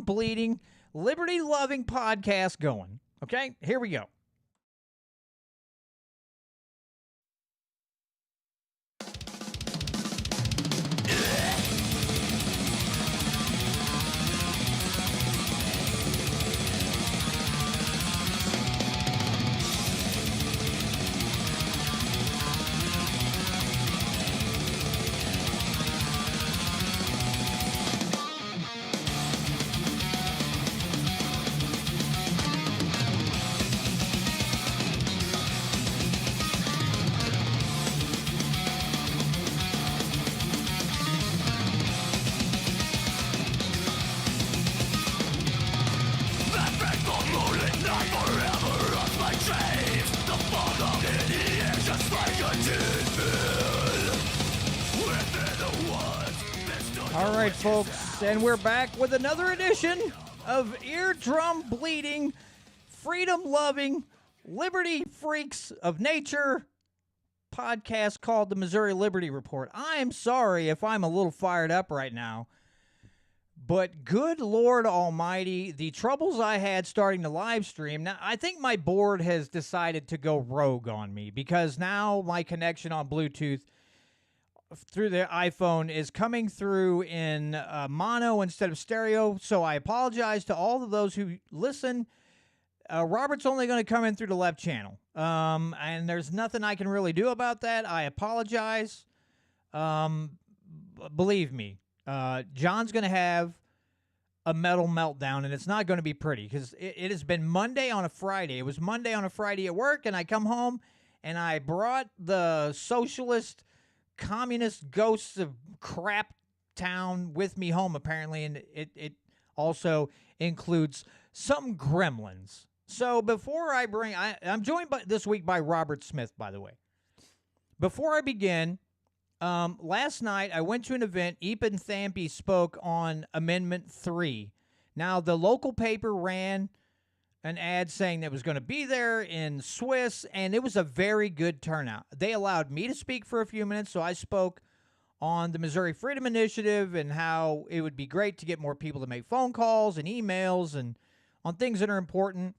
bleeding, liberty-loving podcast going. Okay, here we go. All right, folks, and we're back with another edition of eardrum-bleeding, freedom-loving, liberty freaks of nature podcast called the Missouri Liberty Report. I'm sorry if I'm a little fired up right now, but good Lord Almighty, the troubles I had starting the live stream. Now, I think my board has decided to go rogue on me because now my connection on Bluetooth through the iPhone is coming through in mono instead of stereo, so I apologize to all of those who listen. Robert's only going to come in through the left channel, and there's nothing I can really do about that. I apologize. Believe me, John's going to have a metal meltdown, and it's not going to be pretty because it has been Monday on a Friday. It was Monday on a Friday at work, and I come home, and I brought the socialist communist ghosts of crap town with me home, apparently, and it also includes some gremlins. So before I bring, I'm joined this week by Robert Smith, by the way. Before I begin, last night I went to an event. Ethan Thampy spoke on Amendment 3. Now, the local paper ran an ad saying that it was going to be there in Swiss, and it was a very good turnout. They allowed me to speak for a few minutes, so I spoke on the Missouri Freedom Initiative and how it would be great to get more people to make phone calls and emails and on things that are important.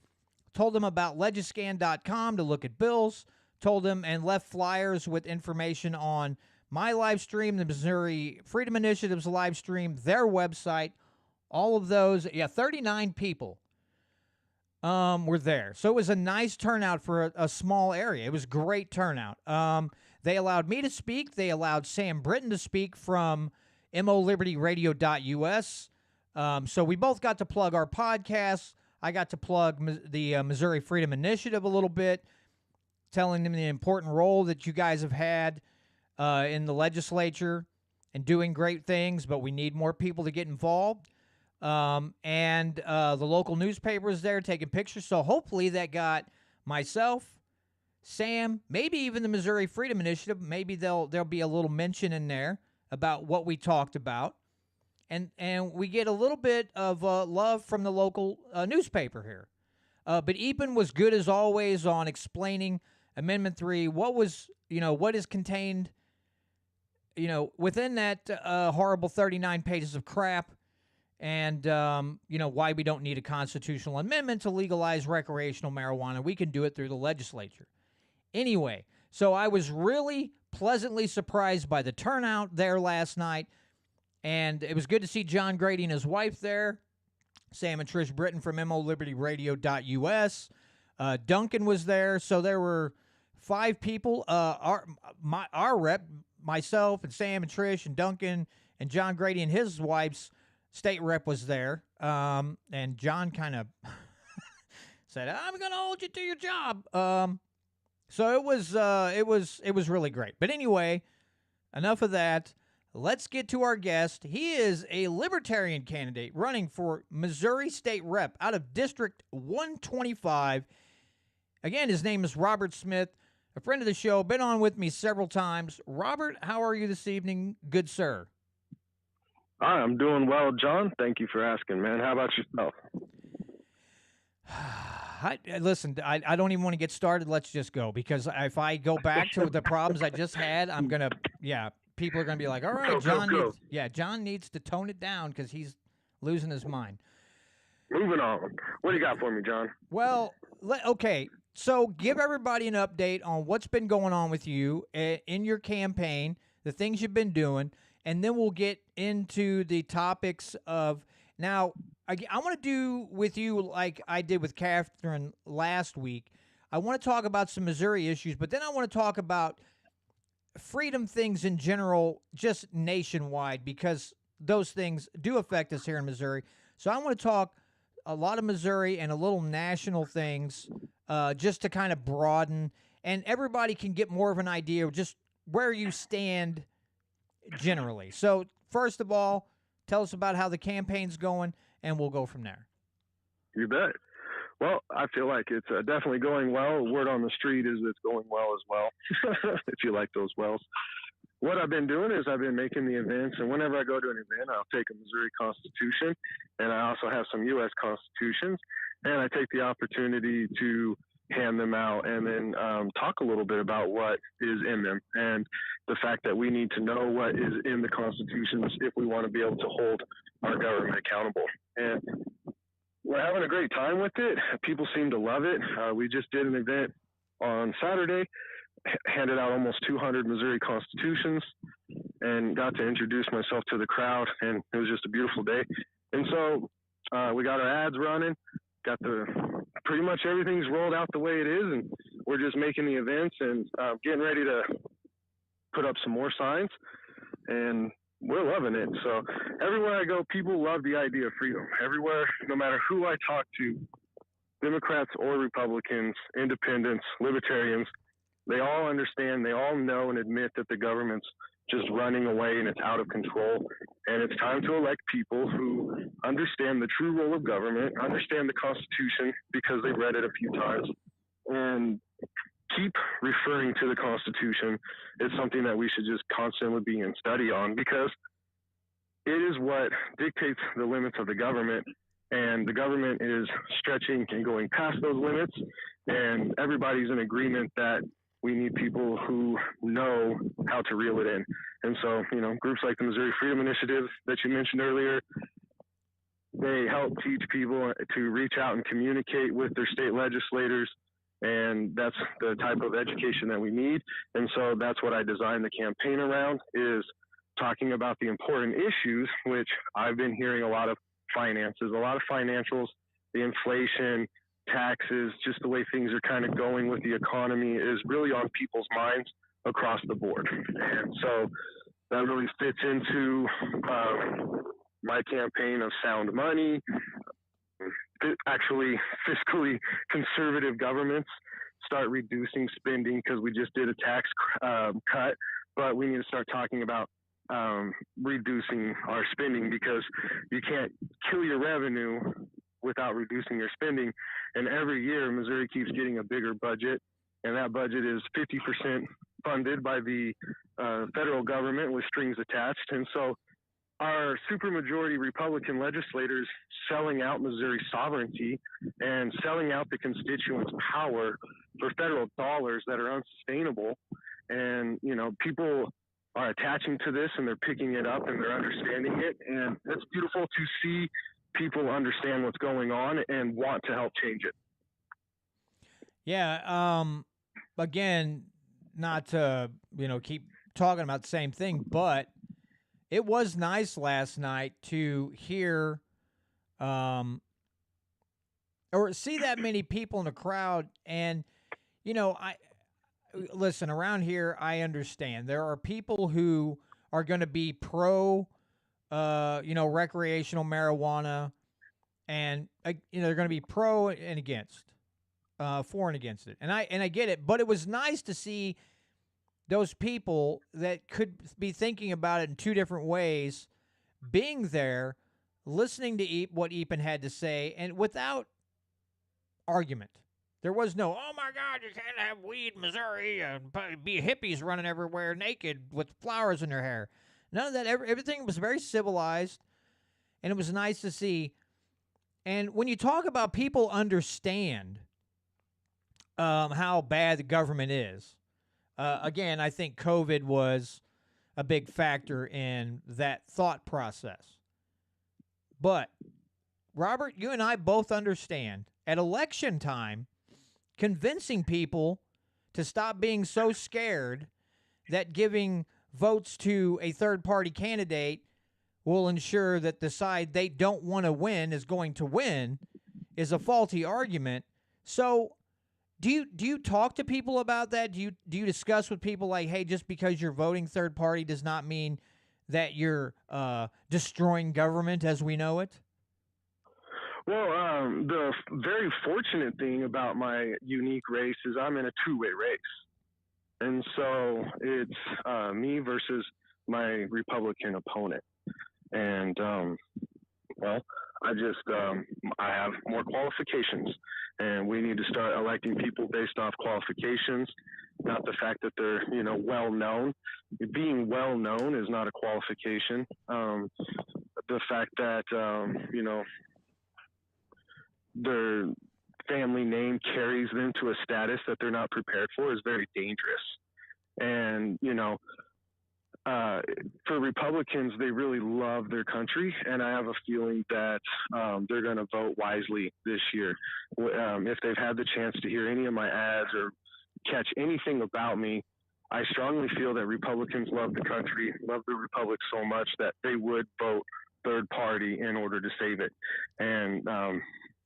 Told them about legiscan.com to look at bills, told them and left flyers with information on my live stream, the Missouri Freedom Initiative's live stream, their website, all of those. 39 people were there. So it was a nice turnout for a small area. It was great turnout. They allowed me to speak. They allowed Sam Britton to speak from MOLibertyRadio.us. So we both got to plug our podcasts. I got to plug the Missouri Freedom Initiative a little bit, telling them the important role that you guys have had in the legislature and doing great things, but we need more people to get involved. And the local newspaper is there taking pictures. So hopefully that got myself, Sam, maybe even the Missouri Freedom Initiative. Maybe there'll be a little mention in there about what we talked about. And we get a little bit of love from the local newspaper here. But Epen was good as always on explaining Amendment 3, what is contained, within that horrible 39 pages of crap. And, why we don't need a constitutional amendment to legalize recreational marijuana. We can do it through the legislature. Anyway, so I was really pleasantly surprised by the turnout there last night. And it was good to see John Grady and his wife there. Sam and Trish Britton from MOLibertyRadio.us. Duncan was there. So there were 5 people. Our rep, myself and Sam and Trish and Duncan and John Grady and his wife's state rep was there, and John kind of said, "I'm going to hold you to your job." So it was really great. But anyway, enough of that. Let's get to our guest. He is a libertarian candidate running for Missouri State Rep out of District 125. Again, his name is Robert Smith, a friend of the show, been on with me several times. Robert, how are you this evening, good sir? Hi, I'm doing well, John. Thank you for asking, man. How about yourself? Listen, I don't even want to get started. Let's just go, because if I go back to the problems I just had, I'm going to, people are going to be like, all right, John needs to tone it down because he's losing his mind. moving on. What do you got for me, John? Well, okay. So give everybody an update on what's been going on with you in your campaign, the things you've been doing, and then we'll get into the topics of now. I want to do with you like I did with Catherine last week. I want to talk about some Missouri issues, but then I want to talk about freedom things in general, just nationwide, because those things do affect us here in Missouri. So I want to talk a lot of Missouri and a little national things, just to kind of broaden, and everybody can get more of an idea of just where you stand generally. So first of all, tell us about how the campaign's going, and we'll go from there. You bet. Well, I feel like it's definitely going well. Word on the street is it's going well as well, if you like those wells. What I've been doing is I've been making the events, and whenever I go to an event, I'll take a Missouri Constitution, and I also have some U.S. Constitutions, and I take the opportunity to hand them out and then talk a little bit about what is in them and the fact that we need to know what is in the Constitutions if we want to be able to hold our government accountable. And we're having a great time with it. People seem to love it. We just did an event on Saturday, handed out almost 200 Missouri Constitutions, and got to introduce myself to the crowd, and it was just a beautiful day. And so we got our ads running, pretty much everything's rolled out the way it is, and we're just making the events and getting ready to put up some more signs, and we're loving it. So everywhere I go, people love the idea of freedom. Everywhere, no matter who I talk to, Democrats or Republicans, independents, libertarians, they all understand, they all know and admit that the government's just running away and it's out of control. And it's time to elect people who understand the true role of government, understand the Constitution because they've read it a few times, and keep referring to the Constitution. It's something that we should just constantly be in study on because it is what dictates the limits of the government, and the government is stretching and going past those limits, and everybody's in agreement that we need people who know how to reel it in. And so, groups like the Missouri Freedom Initiative that you mentioned earlier, they help teach people to reach out and communicate with their state legislators, and that's the type of education that we need. And so that's what I designed the campaign around, is talking about the important issues, which I've been hearing a lot of finances, a lot of financials, the inflation, taxes, just the way things are kind of going with the economy is really on people's minds across the board. And so that really fits into my campaign of sound money, actually fiscally conservative governments start reducing spending, because we just did a tax cut, but we need to start talking about reducing our spending, because you can't kill your revenue without reducing your spending. And every year Missouri keeps getting a bigger budget, and that budget is 50% funded by the federal government with strings attached. And so our supermajority Republican legislators selling out Missouri sovereignty and selling out the constituents' power for federal dollars that are unsustainable. And, people are attaching to this, and they're picking it up, and they're understanding it. And it's beautiful to see people understand what's going on and want to help change it. Yeah. Again, not to, keep talking about the same thing, but it was nice last night to hear or see that many people in the crowd. And, listen, around here, I understand there are people who are going to be pro, recreational marijuana, and, they're going to be pro and against, for and against it. And I get it, but it was nice to see those people that could be thinking about it in two different ways, being there, listening to what Epen had to say, and without argument. There was no, oh my God, you can't have weed in Missouri, and be hippies running everywhere naked with flowers in their hair. None of that. Everything was very civilized, and it was nice to see. And when you talk about people understand how bad the government is, again, I think COVID was a big factor in that thought process. But Robert, you and I both understand at election time, convincing people to stop being so scared that giving votes to a third-party candidate will ensure that the side they don't want to win is going to win is a faulty argument. So do you talk to people about that? Do you discuss with people like, hey, just because you're voting third party does not mean that you're destroying government as we know it? Well, the very fortunate thing about my unique race is I'm in a two-way race. And so it's me versus my Republican opponent. And, well, I have more qualifications. And we need to start electing people based off qualifications, not the fact that they're, well-known. Being well-known is not a qualification. The fact that, their family name carries them to a status that they're not prepared for is very dangerous. And, for Republicans, they really love their country, and I have a feeling that they're going to vote wisely this year. If they've had the chance to hear any of my ads or catch anything about me, I strongly feel that Republicans love the country, love the republic so much that they would vote third party in order to save it. And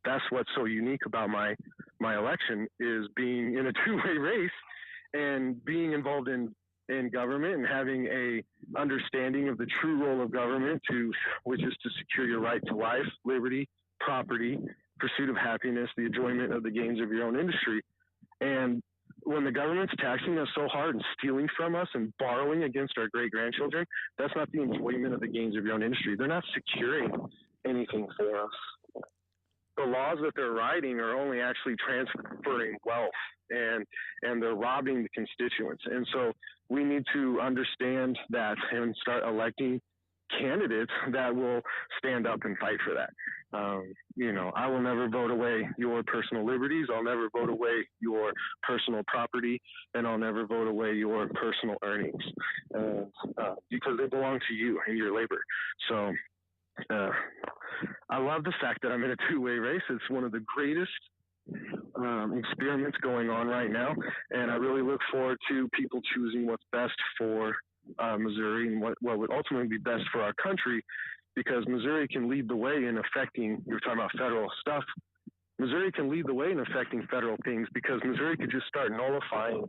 that's what's so unique about my election is being in a two-way race and being involved in government and having a understanding of the true role of government, which is to secure your right to life, liberty, property, pursuit of happiness, the enjoyment of the gains of your own industry. And when the government's taxing us so hard and stealing from us and borrowing against our great-grandchildren, that's not the enjoyment of the gains of your own industry. They're not securing anything for us. The laws that they're writing are only actually transferring wealth, and they're robbing the constituents. And so we need to understand that and start electing candidates that will stand up and fight for that. I will never vote away your personal liberties. I'll never vote away your personal property, and I'll never vote away your personal earnings because they belong to you and your labor. So I love the fact that I'm in a two-way race. It's one of the greatest experiments going on right now, and I really look forward to people choosing what's best for Missouri and what would ultimately be best for our country, because Missouri can lead the way in affecting, you were talking about federal stuff, Missouri can lead the way in affecting federal things, because Missouri could just start nullifying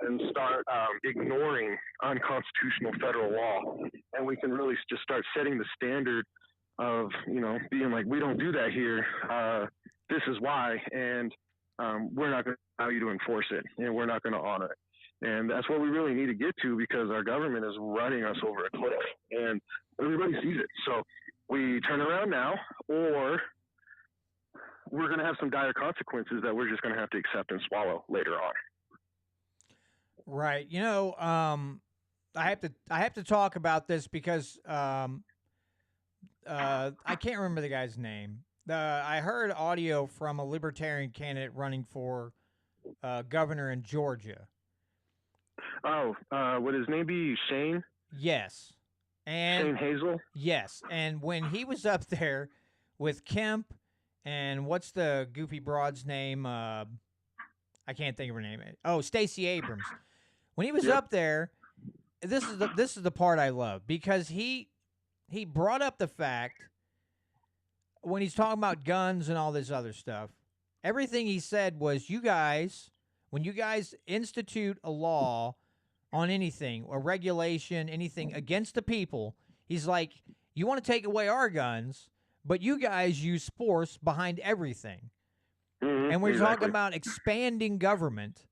and start ignoring unconstitutional federal law, and we can really just start setting the standard of, being like, we don't do that here. This is why, and we're not going to allow you to enforce it, and we're not going to honor it. And that's what we really need to get to, because our government is running us over a cliff, and everybody sees it. So we turn around now, or we're going to have some dire consequences that we're just going to have to accept and swallow later on. Right. I have to talk about this because I can't remember the guy's name. I heard audio from a libertarian candidate running for governor in Georgia. Oh, would his name be Shane? Yes. And Shane Hazel? Yes. And when he was up there with Kemp and what's the goofy broad's name? I can't think of her name. Oh, Stacey Abrams. When he was up there, this is the part I love, because he brought up the fact when he's talking about guns and all this other stuff. Everything he said was, when you guys institute a law on anything, a regulation, anything against the people, he's like, you want to take away our guns, but you guys use force behind everything. Mm-hmm, and we're talking about expanding government,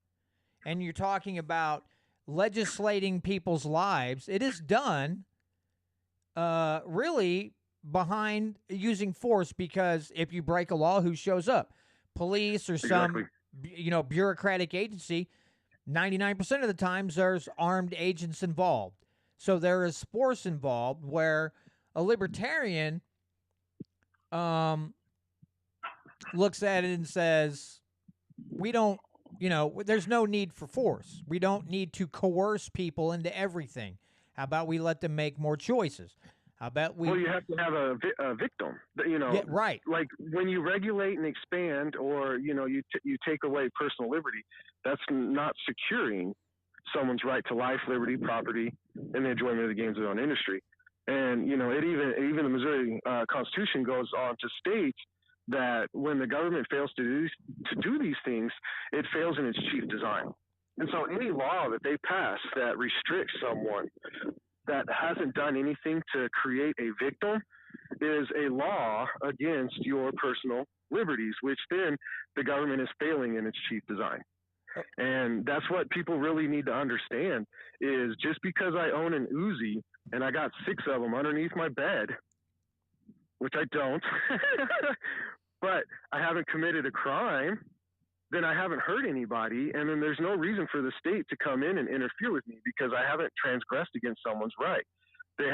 and you're talking about legislating people's lives. It is done really behind using force, because if you break a law, who shows up? Police or some bureaucratic agency. 99% of the times there's armed agents involved. So there is force involved, where a libertarian looks at it and says, we don't, there's no need for force. We don't need to coerce people into everything. How about we let them make more choices? I bet Well, you have to have a victim. Yeah, right. Like when you regulate and expand, or you take away personal liberty, that's not securing someone's right to life, liberty, property, and the enjoyment of the gains of their own industry. And it even the Missouri Constitution goes on to state that when the government fails to do these things, it fails in its chief design. And so any law that they pass that restricts someone that hasn't done anything to create a victim is a law against your personal liberties, which then the government is failing in its chief design. And that's what people really need to understand is just because I own an Uzi and I got 6 of them underneath my bed, which I don't, but I haven't committed a crime, then I haven't hurt anybody, and then there's no reason for the state to come in and interfere with me because I haven't transgressed against someone's right.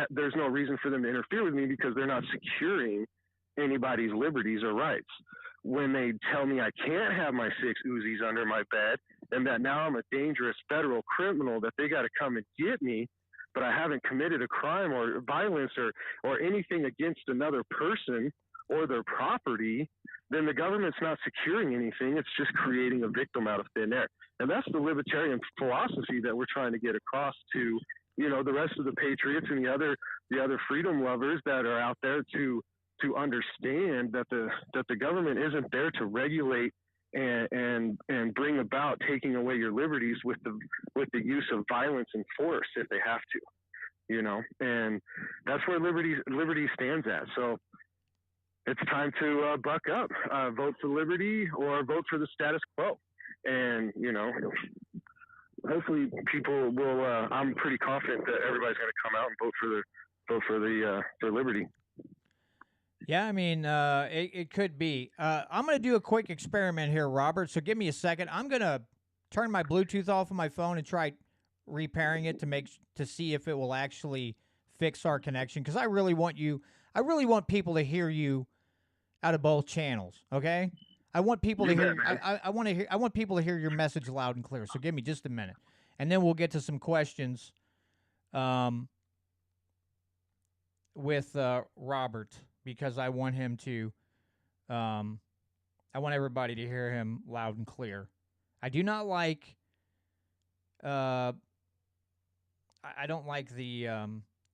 There's no reason for them to interfere with me because they're not securing anybody's liberties or rights. When they tell me I can't have my 6 Uzis under my bed and that now I'm a dangerous federal criminal, that they got to come and get me, but I haven't committed a crime or violence or anything against another person or their property, then the government's not securing anything. It's just creating a victim out of thin air. And that's the libertarian philosophy that we're trying to get across to, the rest of the patriots and the other freedom lovers that are out there to understand that the government isn't there to regulate and bring about taking away your liberties with the use of violence and force if they have to, and that's where liberty stands at. So it's time to buck up, vote for liberty or vote for the status quo. And, hopefully people will, I'm pretty confident that everybody's going to come out and vote for liberty. Yeah, I mean, it could be. I'm going to do a quick experiment here, Robert. So give me a second. I'm going to turn my Bluetooth off of my phone and try repairing it to see if it will actually fix our connection. Because I really want people to hear you out of both channels. Okay, I want people to hear. I want people to hear your message loud and clear. So give me just a minute, and then we'll get to some questions. With Robert, because I want him to. I want everybody to hear him loud and clear. I do not like. I don't like the.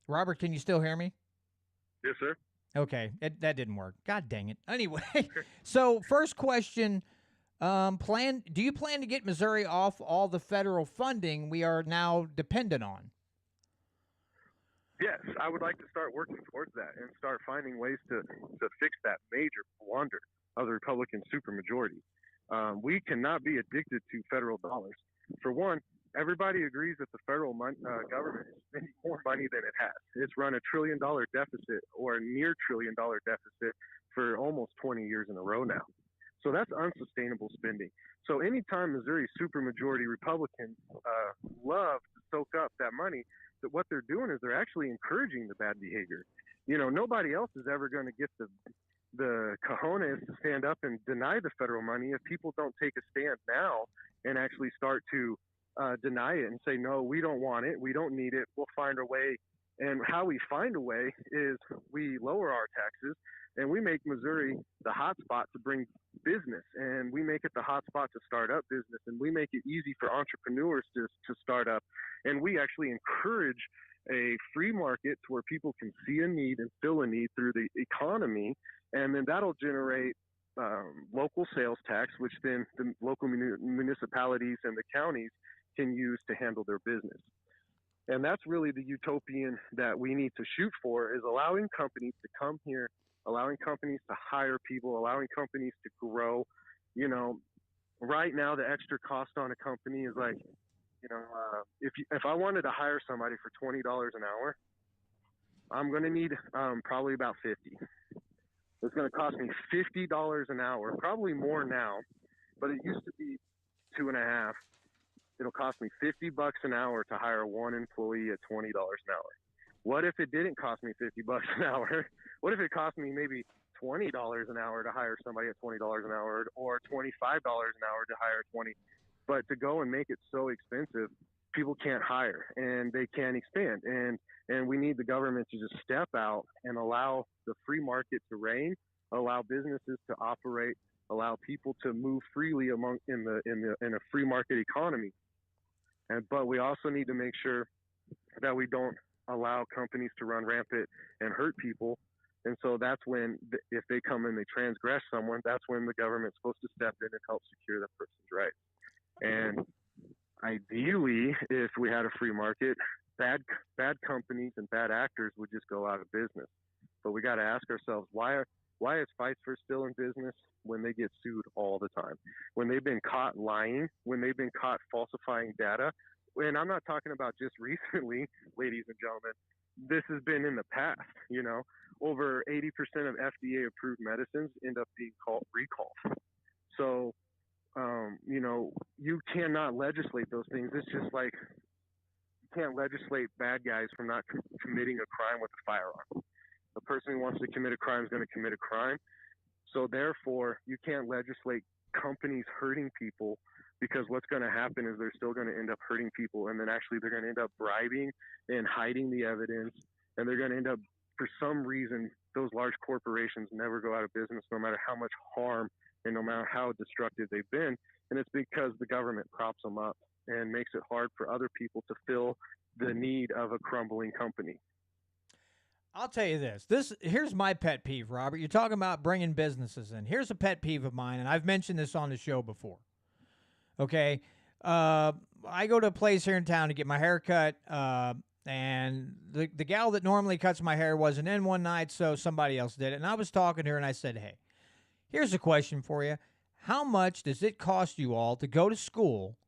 Robert, can you still hear me? Yes, sir. Okay, that didn't work. God dang it. Anyway, so first question, do you plan to get Missouri off all the federal funding we are now dependent on? Yes, I would like to start working towards that and start finding ways to fix that major blunder of the Republican supermajority. We cannot be addicted to federal dollars. For one, everybody agrees that the federal government is spending more money than it has. It's run $1 trillion deficit or near $1 trillion deficit for almost 20 years in a row now. So that's unsustainable spending. So anytime Missouri supermajority Republicans love to soak up that money, that what they're doing is they're actually encouraging the bad behavior. Nobody else is ever going to get the cojones to stand up and deny the federal money if people don't take a stand now and actually start to deny it and say, no, we don't want it. We don't need it. We'll find a way. And how we find a way is we lower our taxes and we make Missouri the hot spot to bring business, and we make it the hot spot to start up business, and we make it easy for entrepreneurs to start up. And we actually encourage a free market to where people can see a need and fill a need through the economy. And then that'll generate local sales tax, which then the local municipalities and the counties can use to handle their business. And that's really the utopian that we need to shoot for, is allowing companies to come here, allowing companies to hire people, allowing companies to grow. Right now the extra cost on a company is like, if I wanted to hire somebody for $20 an hour, I'm going to need probably about 50. It's going to cost me $50 an hour, probably more now, but it used to be 2.5. It'll cost me $50 an hour to hire one employee at $20 an hour. What if it didn't cost me $50 an hour? What if it cost me maybe $20 an hour to hire somebody at $20 an hour, or $25 an hour to hire 20? But to go and make it so expensive, people can't hire and they can't expand. And we need the government to just step out and allow the free market to reign, allow businesses to operate, allow people to move freely in a free market economy. But we also need to make sure that we don't allow companies to run rampant and hurt people. And so that's when, if they come and they transgress someone, that's when the government's supposed to step in and help secure that person's rights. And ideally, if we had a free market, bad companies and bad actors would just go out of business. But we got to ask ourselves, why is Pfizer still in business when they get sued all the time? When they've been caught lying, when they've been caught falsifying data. And I'm not talking about just recently, ladies and gentlemen. This has been in the past, Over 80% of FDA-approved medicines end up being recalled. So, you cannot legislate those things. It's just like you can't legislate bad guys from not committing a crime with a firearm. The person who wants to commit a crime is going to commit a crime. So therefore, you can't legislate companies hurting people, because what's going to happen is they're still going to end up hurting people. And then actually they're going to end up bribing and hiding the evidence. And they're going to end up, for some reason, those large corporations never go out of business, no matter how much harm and no matter how destructive they've been. And it's because the government props them up and makes it hard for other people to fill the need of a crumbling company. I'll tell you this. Here's my pet peeve, Robert. You're talking about bringing businesses in. Here's a pet peeve of mine, and I've mentioned this on the show before. Okay? I go to a place here in town to get my hair cut, and the gal that normally cuts my hair wasn't in one night, so somebody else did it. And I was talking to her, and I said, hey, here's a question for you. How much does it cost you all to go to school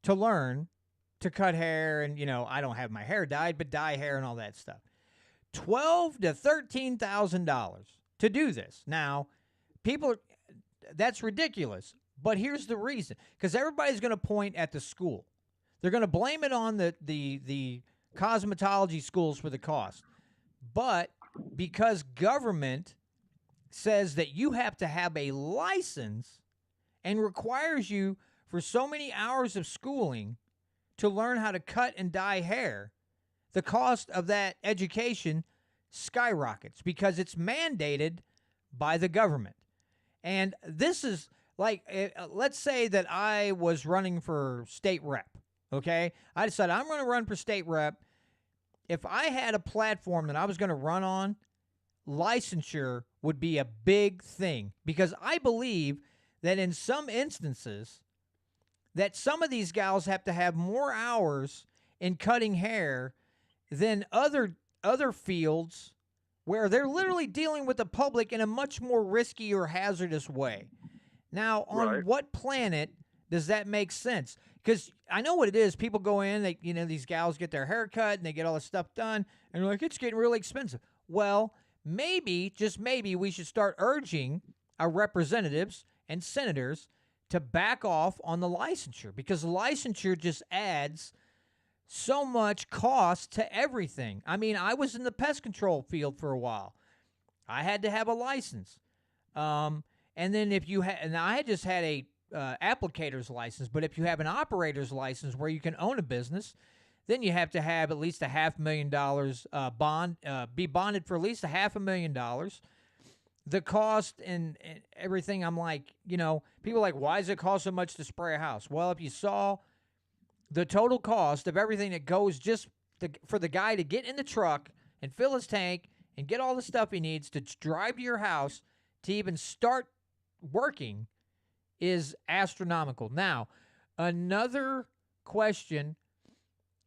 to learn to cut hair? And, I don't have my hair dyed, but dye hair and all that stuff. $12,000 to $13,000 to do this. Now, that's ridiculous. But here's the reason. Because everybody's going to point at the school. They're going to blame it on the cosmetology schools for the cost. But because government says that you have to have a license and requires you for so many hours of schooling to learn how to cut and dye hair, the cost of that education skyrockets because it's mandated by the government. And this is like, let's say that I was running for state rep, okay? I decided I'm going to run for state rep. If I had a platform that I was going to run on, licensure would be a big thing because I believe that in some instances that some of these gals have to have more hours in cutting hair than other fields where they're literally dealing with the public in a much more risky or hazardous way. Now, on what planet does that make sense? Because I know what it is. People go in, these gals get their hair cut and they get all this stuff done, and they're like, it's getting really expensive. Well, maybe, just maybe, we should start urging our representatives and senators to back off on the licensure because licensure just adds so much cost to everything. I mean, I was in the pest control field for a while. I had to have a license. And then if you had, and I had just had a applicator's license, but if you have an operator's license where you can own a business, then you have to have at least $500,000 bond, be bonded for at least $500,000. The cost and everything, I'm like, people are like, why does it cost so much to spray a house? Well, if you saw the total cost of everything that goes just for the guy to get in the truck and fill his tank and get all the stuff he needs to drive to your house to even start working is astronomical. Now, another question,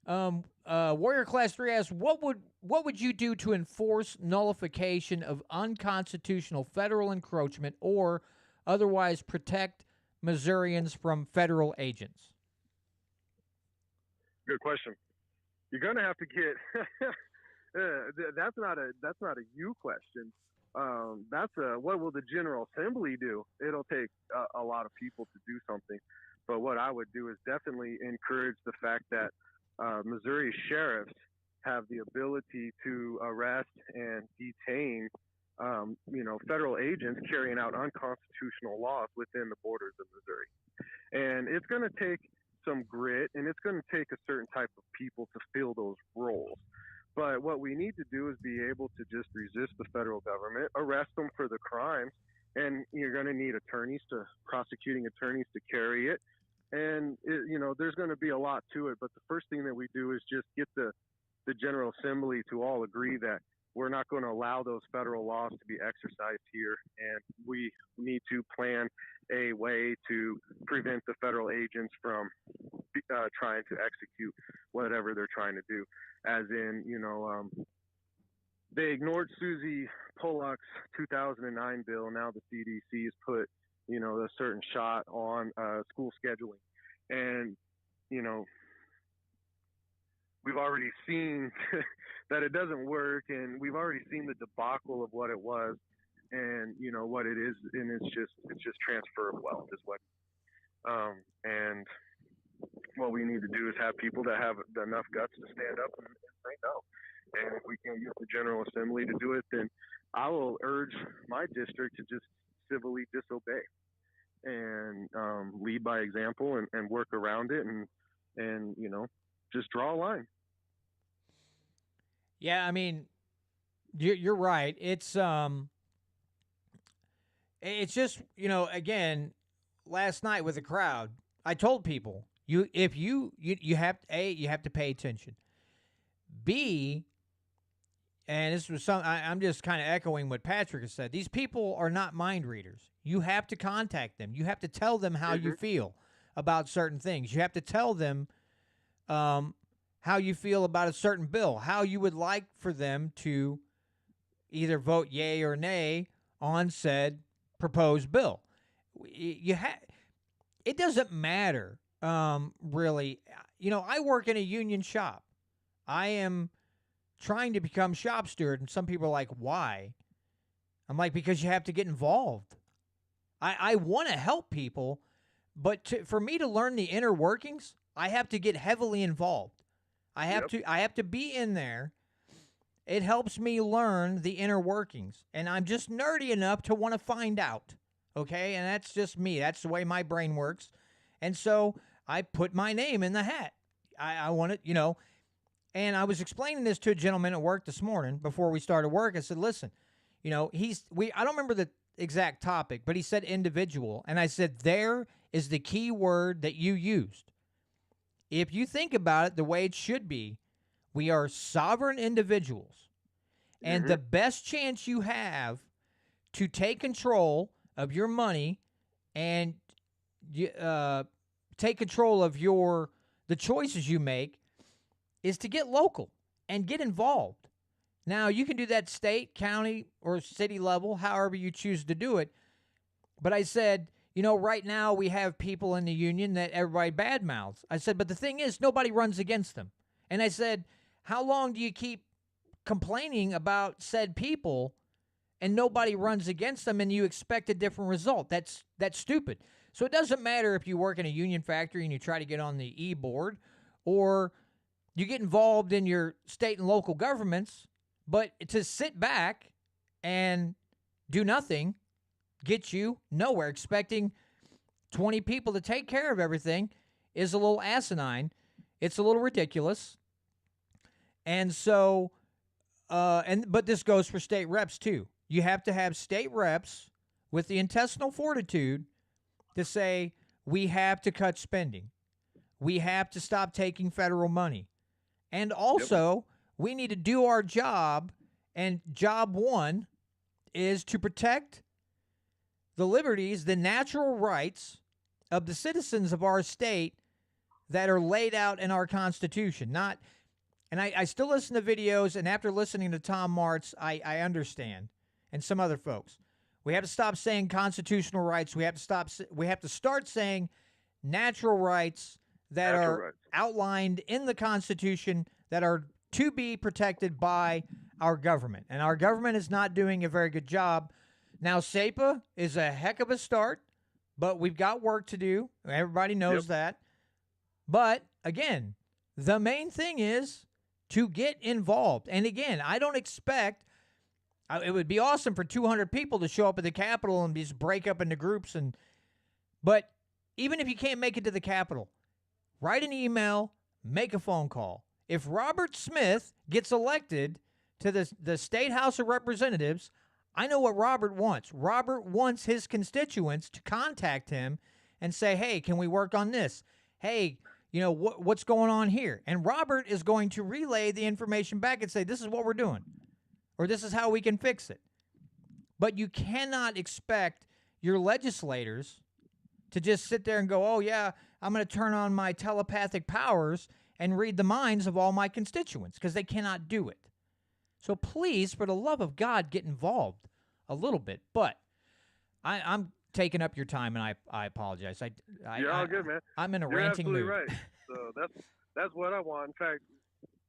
Warrior Class 3 asks, what would you do to enforce nullification of unconstitutional federal encroachment or otherwise protect Missourians from federal agents? Good question. You're going to have to get that's not a you question. That's what will the General Assembly do? It'll take a lot of people to do something. But what I would do is definitely encourage the fact that Missouri sheriffs have the ability to arrest and detain, federal agents carrying out unconstitutional laws within the borders of Missouri. And it's going to take some grit, and it's going to take a certain type of people to fill those roles. But what we need to do is be able to just resist the federal government, arrest them for the crimes, and you're going to need prosecuting attorneys to carry it. And, there's going to be a lot to it. But the first thing that we do is just get the General Assembly to all agree that we're not going to allow those federal laws to be exercised here. And we need to plan a way to prevent the federal agents from trying to execute whatever they're trying to do. As in, they ignored Susie Pollock's 2009 bill. Now the CDC has put, a certain shot on school scheduling. And, we've already seen that it doesn't work, and we've already seen the debacle of what it was, and what it is, and it's just transfer of wealth is what. And what we need to do is have people that have enough guts to stand up and say no. And if we can't use the General Assembly to do it, then I will urge my district to just civilly disobey and lead by example and work around it and just draw a line. Yeah, I mean, you're right. It's just, again, last night with the crowd, I told people you have to pay attention. B, and this was I'm just kind of echoing what Patrick has said. These people are not mind readers. You have to contact them. You have to tell them how you feel about certain things. You have to tell them how you feel about a certain bill, how you would like for them to either vote yay or nay on said proposed bill. It doesn't matter, really. I work in a union shop. I am trying to become shop steward, and some people are like, why? I'm like, because you have to get involved. I want to help people, but for me to learn the inner workings, I have to get heavily involved. I have to be in there. It helps me learn the inner workings, and I'm just nerdy enough to want to find out. Okay, and that's just me. That's the way my brain works, and so I put my name in the hat. I want it, And I was explaining this to a gentleman at work this morning before we started work. I said, "Listen, I don't remember the exact topic, but he said individual, and I said there is the key word that you used. If you think about it the way it should be, we are sovereign individuals. And the best chance you have to take control of your money and take control of the choices you make is to get local and get involved. Now, you can do that state, county, or city level, however you choose to do it. But I said, right now we have people in the union that everybody badmouths. I said, but the thing is, nobody runs against them. And I said, how long do you keep complaining about said people and nobody runs against them and you expect a different result? That's stupid. So it doesn't matter if you work in a union factory and you try to get on the e-board, or you get involved in your state and local governments, but to sit back and do nothing gets you nowhere. Expecting 20 people to take care of everything is a little asinine. It's a little ridiculous. And so, but this goes for state reps too. You have to have state reps with the intestinal fortitude to say, we have to cut spending. We have to stop taking federal money. And also, we need to do our job, and job one is to protect the liberties, the natural rights of the citizens of our state that are laid out in our Constitution. And I still listen to videos, and after listening to Tom Martz, I understand, and some other folks. We have to stop saying constitutional rights. We have to start saying natural rights that are outlined in the Constitution that are to be protected by our government. And our government is not doing a very good job. Now, SEPA is a heck of a start, but we've got work to do. Everybody knows that. But, again, the main thing is to get involved. And, again, I don't expect – it would be awesome for 200 people to show up at the Capitol and just break up into groups. But even if you can't make it to the Capitol, write an email, make a phone call. If Robert Smith gets elected to the State House of Representatives, I know what Robert wants. Robert wants his constituents to contact him and say, hey, can we work on this? Hey, what's going on here? And Robert is going to relay the information back and say, this is what we're doing, or this is how we can fix it. But you cannot expect your legislators to just sit there and go, oh, yeah, I'm going to turn on my telepathic powers and read the minds of all my constituents, because they cannot do it. So please, for the love of God, get involved a little bit. But I'm taking up your time, and I apologize. You're all good, man. I'm in a You're ranting mood. absolutely right. So that's what I want. In fact,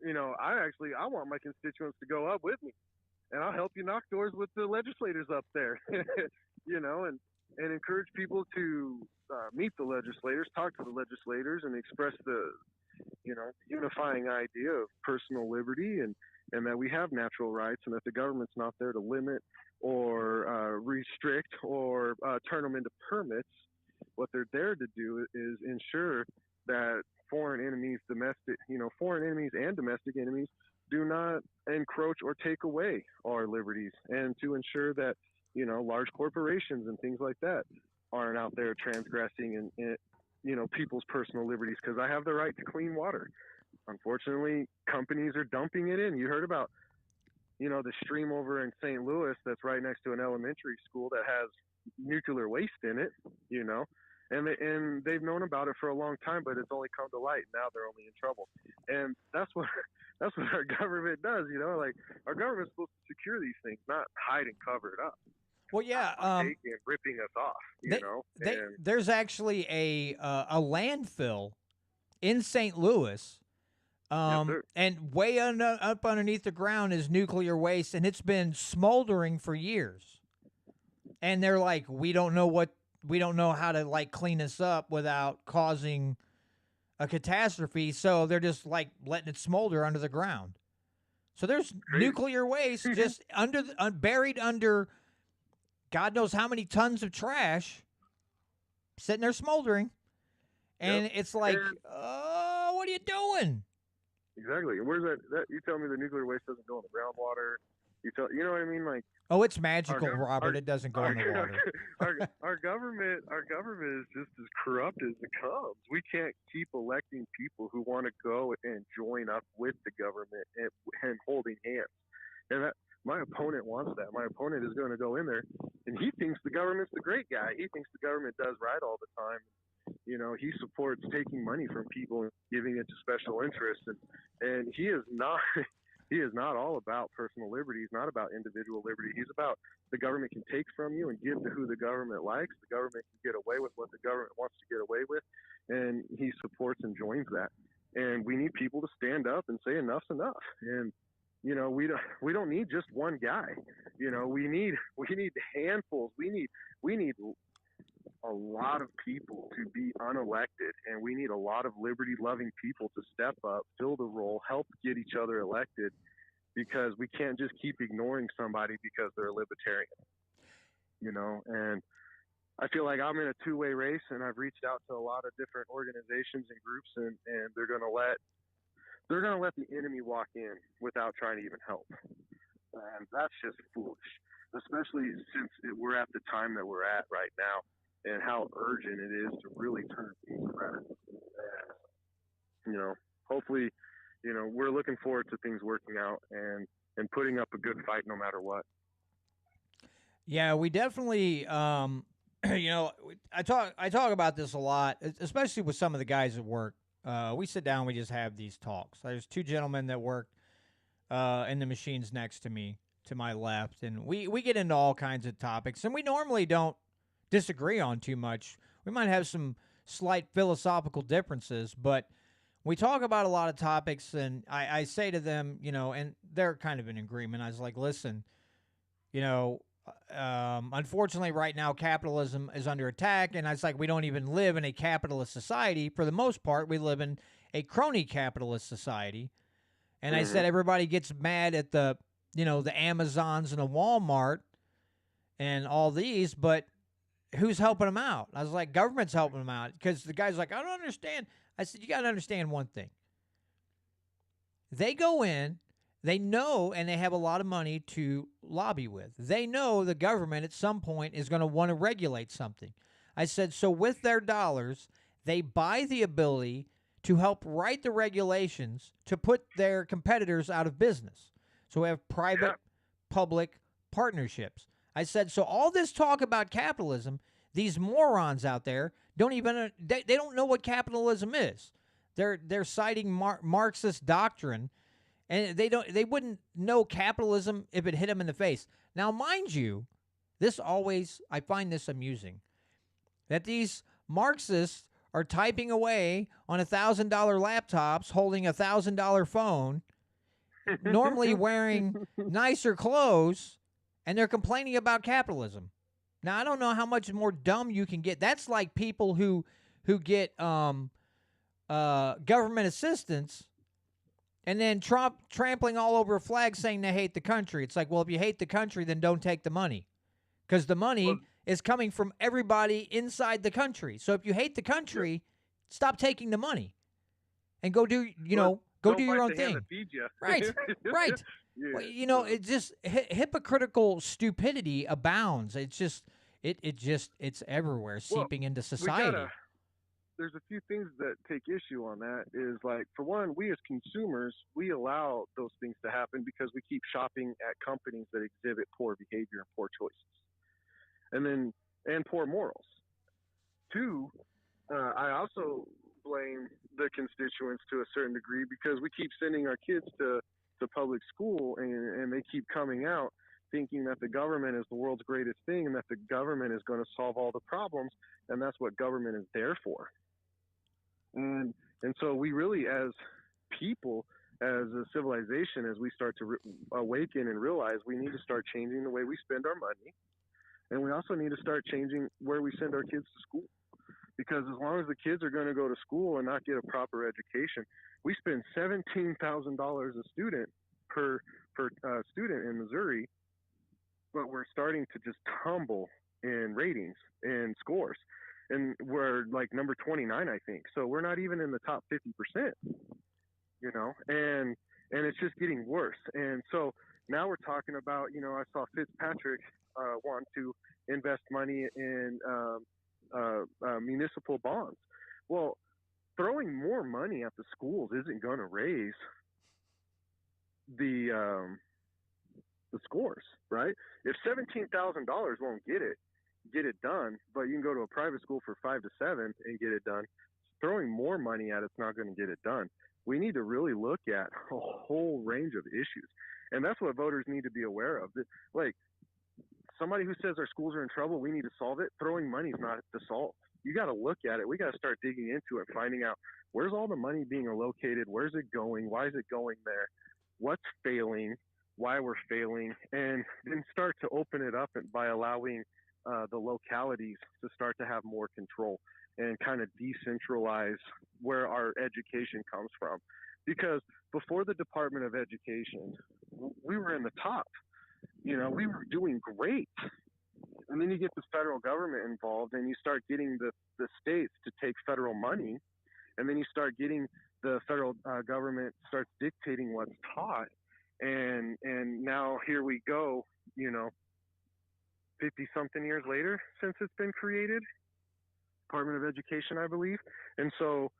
I want my constituents to go up with me, and I'll help you knock doors with the legislators up there, and encourage people to meet the legislators, talk to the legislators, and express the unifying idea of personal liberty and that we have natural rights, and that the government's not there to limit or restrict or turn them into permits. What they're there to do is ensure that foreign enemies and domestic enemies do not encroach or take away our liberties, and to ensure that large corporations and things like that aren't out there transgressing and people's personal liberties, because I have the right to clean water. Unfortunately, companies are dumping it in. You heard about, the stream over in St. Louis that's right next to an elementary school that has nuclear waste in it, and they've known about it for a long time, but it's only come to light. Now they're only in trouble. And that's what our government does, like our government's supposed to secure these things, not hide and cover it up. Well, yeah, and ripping us off, there's actually a landfill in St. Louis, yes, and way up underneath the ground is nuclear waste, and it's been smoldering for years. And they're like, we don't know how to clean this up without causing a catastrophe, so they're just letting it smolder under the ground. So there's nuclear waste just buried under God knows how many tons of trash sitting there smoldering. And it's like, what are you doing? Exactly. Where's that? You tell me the nuclear waste doesn't go in the groundwater. You know what I mean? Oh, it's magical, Robert. It doesn't go in the water. Our government is just as corrupt as it comes. We can't keep electing people who want to go and join up with the government and holding hands. And my opponent wants that. My opponent is going to go in there, and he thinks the government's the great guy. He thinks the government does right all the time. He supports taking money from people and giving it to special interests, and he is not. He is not all about personal liberty. He's not about individual liberty. He's about the government can take from you and give to who the government likes. The government can get away with what the government wants to get away with, and he supports and joins that. And we need people to stand up and say enough's enough. And we don't need just one guy. We need handfuls. We need a lot of people to be unelected, and we need a lot of liberty-loving people to step up, fill the role, help get each other elected, because we can't just keep ignoring somebody because they're a libertarian. And I feel like I'm in a two-way race, and I've reached out to a lot of different organizations and groups, and they're going to let the enemy walk in without trying to even help. And that's just foolish, especially since we're at the time that we're at right now, and how urgent it is to really turn things around. And, hopefully, we're looking forward to things working out and putting up a good fight no matter what. Yeah, we definitely, I talk about this a lot, especially with some of the guys at work. We sit down, we just have these talks. There's two gentlemen that work in the machines next to me, to my left, and we get into all kinds of topics, and we normally don't disagree on too much. We might have some slight philosophical differences, but we talk about a lot of topics, and I say to them, and they're kind of in agreement. I was like, listen, unfortunately right now capitalism is under attack, and I was like, we don't even live in a capitalist society. For the most part, we live in a crony capitalist society. And I said, everybody gets mad at the Amazons and the Walmart and all these, but who's helping them out? I was like, government's helping them out, because the guy's like, I don't understand. I said, you got to understand one thing. They go in, they know, and they have a lot of money to lobby with. They know the government at some point is going to want to regulate something. I said, so with their dollars, they buy the ability to help write the regulations to put their competitors out of business. So we have private-public partnerships. I said, so all this talk about capitalism, these morons out there don't even they don't know what capitalism is. They're citing Marxist doctrine, and they wouldn't know capitalism if it hit them in the face. Now, mind you, I find this amusing that these Marxists are typing away on $1,000 laptops, holding a $1,000 phone, normally wearing nicer clothes, and they're complaining about capitalism. Now, I don't know how much more dumb you can get. That's like people who get government assistance and then trampling all over a flag saying they hate the country. It's like, well, if you hate the country, then don't take the money, because the money is coming from everybody inside the country. So if you hate the country, stop taking the money and go do your own thing. Right, right. Yeah. Well, it's just hypocritical stupidity abounds. It's everywhere, seeping into society. There's a few things that take issue on that. Is like, for one, we as consumers, we allow those things to happen because we keep shopping at companies that exhibit poor behavior and poor choices, and poor morals. Two, I also blame the constituents to a certain degree because we keep sending our kids to public school, and they keep coming out thinking that the government is the world's greatest thing and that the government is going to solve all the problems, and that's what government is there for. And so we really, as people, as a civilization, as we start to awaken and realize we need to start changing the way we spend our money, and we also need to start changing where we send our kids to school. Because as long as the kids are going to go to school and not get a proper education, we spend $17,000 a student per student in Missouri, but we're starting to just tumble in ratings and scores, and we're like number 29, I think. So we're not even in the top 50%, and it's just getting worse. And so now we're talking about, I saw Fitzpatrick want to invest money in municipal bonds. Well, throwing more money at the schools isn't going to raise the scores, right? If $17,000 won't get it done, but you can go to a private school for 5 to 7 and get it done, throwing more money at it's not going to get it done. We need to really look at a whole range of issues, and that's what voters need to be aware of. Like, somebody who says our schools are in trouble, we need to solve it. Throwing money is not the solve. You got to look at it. We got to start digging into it, finding out where's all the money being allocated, where's it going, why is it going there, what's failing, why we're failing, and then start to open it up by allowing the localities to start to have more control and kind of decentralize where our education comes from. Because before the Department of Education, we were in the top. We were doing great. And then you get the federal government involved, and you start getting the states to take federal money, and then you start getting the federal government starts dictating what's taught, and now here we go, 50-something years later since it's been created, Department of Education, I believe. And so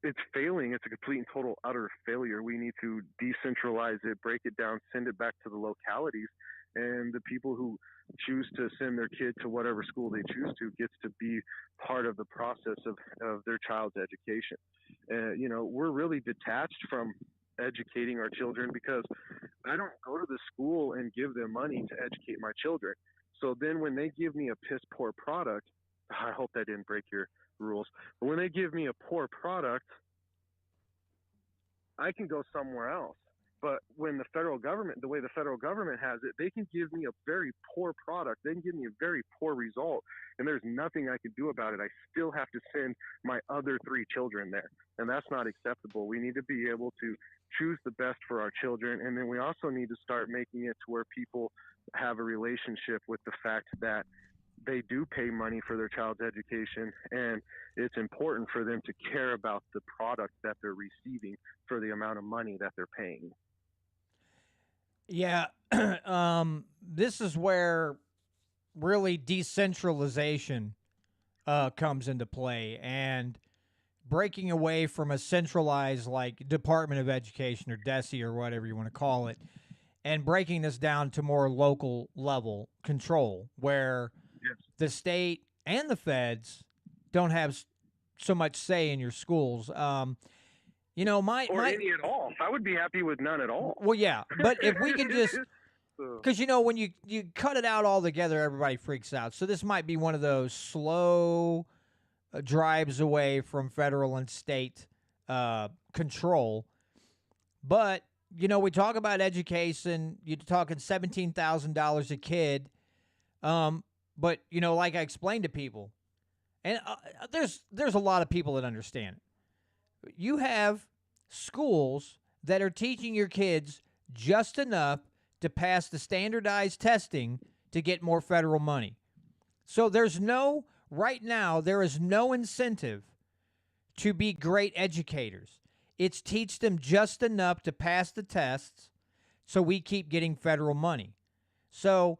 it's failing. It's a complete and total utter failure. We need to decentralize it, break it down, send it back to the localities, and the people who choose to send their kid to whatever school they choose to gets to be part of the process of their child's education. We're really detached from educating our children because I don't go to the school and give them money to educate my children. So then when they give me a piss poor product, I hope that didn't break your rules, but when they give me a poor product, I can go somewhere else. But when the federal government, the way the federal government has it, they can give me a very poor product. They can give me a very poor result, and there's nothing I can do about it. I still have to send my other 3 children there, and that's not acceptable. We need to be able to choose the best for our children, and then we also need to start making it to where people have a relationship with the fact that they do pay money for their child's education, and it's important for them to care about the product that they're receiving for the amount of money that they're paying. Yeah, this is where really decentralization comes into play, and breaking away from a centralized like Department of Education or DESE or whatever you want to call it, and breaking this down to more local level control, where Yes. the state and the feds don't have so much say in your schools. You know, Or any at all. I would be happy with none at all. well, yeah, but if we can just, So, because you know, when you cut it out all together, everybody freaks out. So this might be one of those slow drives away from federal and state control. But you know, we talk about education. You're talking $17,000 a kid. But you know, like I explained to people, and there's a lot of people that understand it. You have schools that are teaching your kids just enough to pass the standardized testing to get more federal money. So right now, there is no incentive to be great educators. It's teach them just enough to pass the tests so we keep getting federal money. So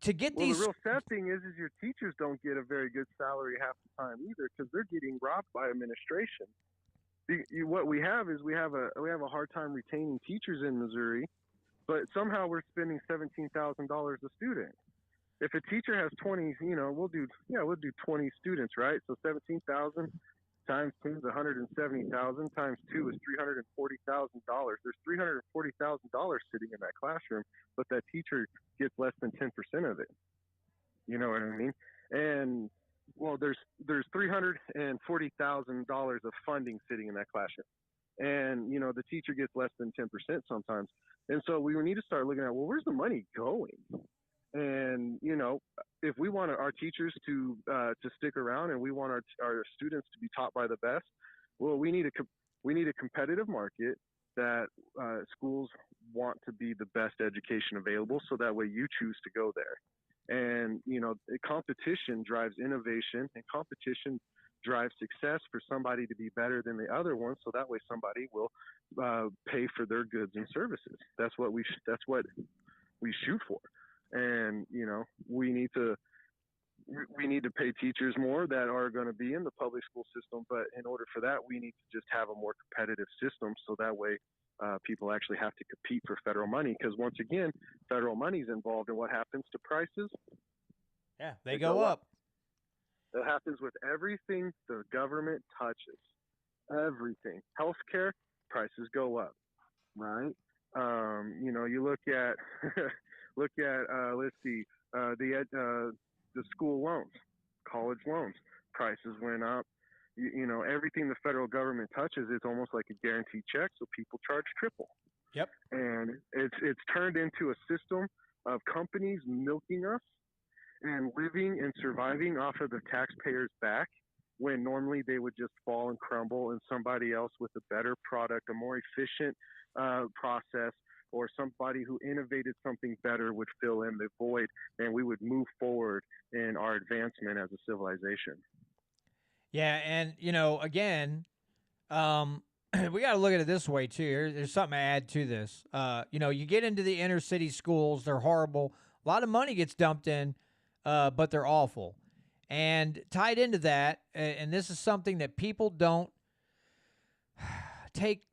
to get well, these... the real sad thing is your teachers don't get a very good salary half the time either, because they're getting robbed by administration. What we have is we have a hard time retaining teachers in Missouri, but somehow we're spending $17,000 a student. If a teacher has 20, you know, we'll do 20 students, right? So 17,000 times 2 is 170,000, times 2 is $340,000. There's $340,000 sitting in that classroom, but that teacher gets less than 10% of it. You know what I mean? And well, there's $340,000 of funding sitting in that classroom, and you know the teacher gets less than 10% sometimes. And so we need to start looking at, well, where's the money going? And you know, if we want our teachers to stick around, and we want our students to be taught by the best, well, we need a competitive market that schools want to be the best education available, so that way you choose to go there. And you know, competition drives innovation, and competition drives success for somebody to be better than the other one, so that way somebody will pay for their goods and services. That's what we shoot for. And you know, we need to pay teachers more that are going to be in the public school system, but in order for that, we need to just have a more competitive system, so that way people actually have to compete for federal money, because once again, federal money is involved, and what happens to prices? Yeah, they go up. That happens with everything the government touches. Everything. Healthcare, prices go up, right? You know, you look at let's see, the school loans, college loans, prices went up. You know, everything the federal government touches, it's almost like a guaranteed check, so people charge triple. Yep. And it's turned into a system of companies milking us and living and surviving off of the taxpayers' back, when normally they would just fall and crumble, and somebody else with a better product, a more efficient process, or somebody who innovated something better would fill in the void, and we would move forward in our advancement as a civilization. Yeah, and you know, again, we got to look at it this way too. There's something to add to this. You know, you get into the inner city schools; they're horrible. A lot of money gets dumped in, but they're awful. And tied into that, and this is something that people don't take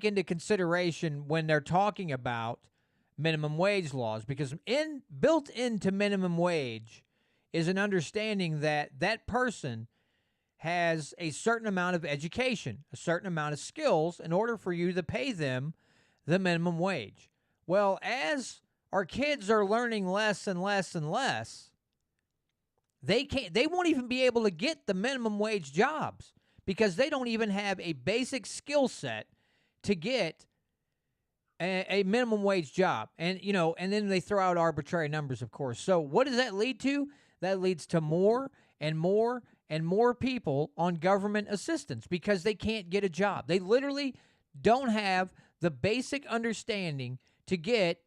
into consideration when they're talking about minimum wage laws, because built into minimum wage is an understanding that that person has a certain amount of education, a certain amount of skills in order for you to pay them the minimum wage. Well, as our kids are learning less and less and less, they won't even be able to get the minimum wage jobs, because they don't even have a basic skill set to get a minimum wage job. And you know, and then they throw out arbitrary numbers, of course. So what does that lead to? That leads to more and more and more people on government assistance, because they can't get a job. They literally don't have the basic understanding to get,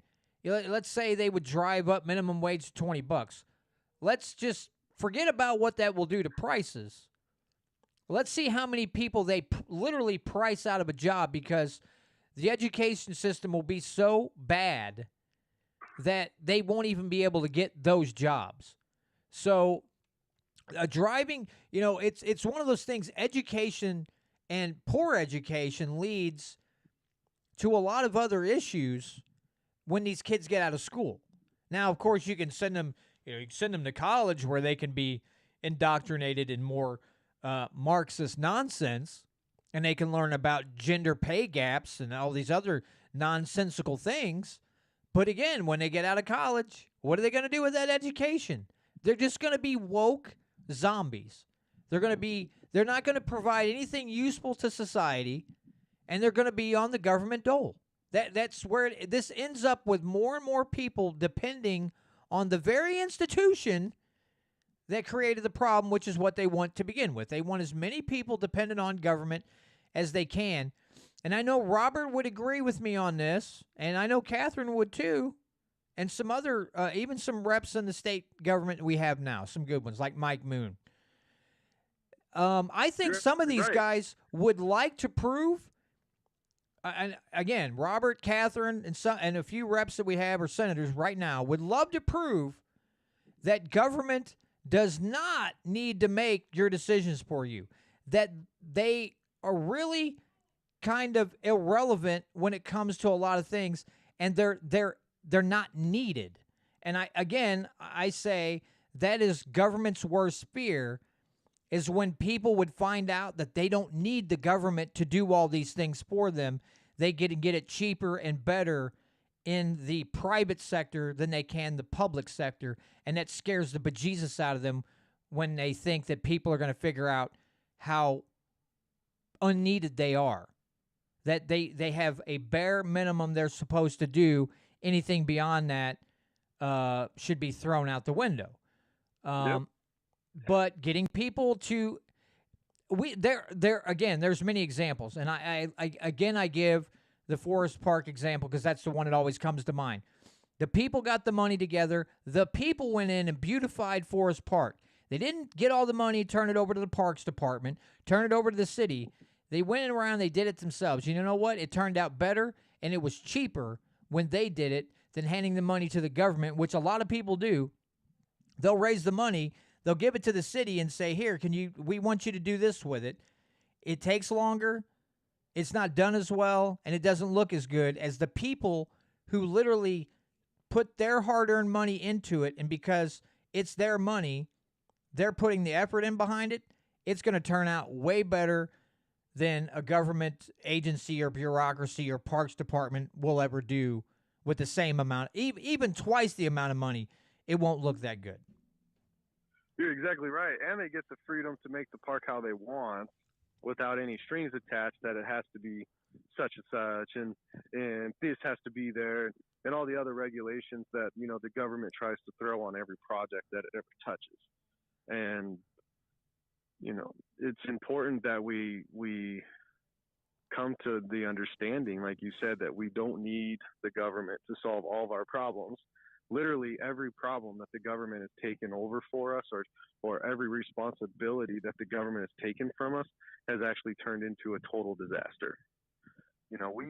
let's say they would drive up minimum wage to $20. let's just forget about what that will do to prices. Let's see how many people they literally price out of a job because the education system will be so bad that they won't even be able to get those jobs. So driving, it's one of those things. Education and poor education leads to a lot of other issues when these kids get out of school. Now, of course, you can send them, you can send them to college where they can be indoctrinated in more Marxist nonsense, and they can learn about gender pay gaps and all these other nonsensical things. But again, when they get out of college, what are they going to do with that education? They're just going to be woke zombies. They're not going to provide anything useful to society, and they're going to be on the government dole. That's where this ends up, with more and more people depending on the very institution that created the problem, which is what they want to begin with. They want as many people dependent on government as they can. And I know Robert would agree with me on this, and I know Catherine would too, and some other, even some reps in the state government we have now, some good ones like Mike Moon. I think some of these guys would like to prove, and again, Robert, Catherine, and a few reps that we have, or senators right now, would love to prove that government does not need to make your decisions for you, that they are really kind of irrelevant when it comes to a lot of things, and they're not needed. And I say that is government's worst fear, is when people would find out that they don't need the government to do all these things for them. They get it cheaper and better in the private sector than they can the public sector, and that scares the bejesus out of them when they think that people are going to figure out how unneeded they are, that they have a bare minimum they're supposed to do. Anything beyond that should be thrown out the window. But getting people to there's many examples, and I give the Forest Park example because that's the one that always comes to mind. The people got the money together. The people went in and beautified Forest Park. They didn't get all the money, turn it over to the Parks Department, turn it over to the city. They went around, they did it themselves. You know what? It turned out better, and it was cheaper when they did it than handing the money to the government, which a lot of people do. They'll raise the money, they'll give it to the city and say, here, we want you to do this with it. It takes longer, it's not done as well, and it doesn't look as good as the people who literally put their hard-earned money into it, and because it's their money, they're putting the effort in behind it. It's going to turn out way better than a government agency or bureaucracy or parks department will ever do with the same amount, even twice the amount of money. It won't look that good. You're exactly right. And they get the freedom to make the park how they want without any strings attached, that it has to be such and such, and this has to be there, and all the other regulations that, the government tries to throw on every project that it ever touches. And, it's important that we come to the understanding, like you said, that we don't need the government to solve all of our problems. Literally every problem that the government has taken over for us, or every responsibility that the government has taken from us, has actually turned into a total disaster.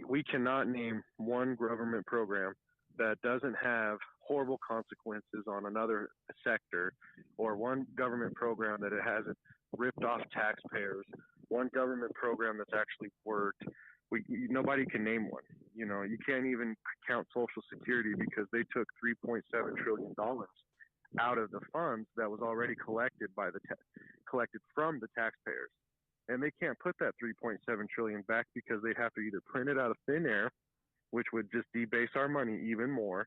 We cannot name one government program that doesn't have horrible consequences on another sector, or one government program that it hasn't ripped off taxpayers, one government program that's actually worked. Nobody can name one. You can't even count Social Security because they took $3.7 trillion out of the funds that was already collected collected from the taxpayers. And they can't put that $3.7 trillion back because they'd have to either print it out of thin air, which would just debase our money even more,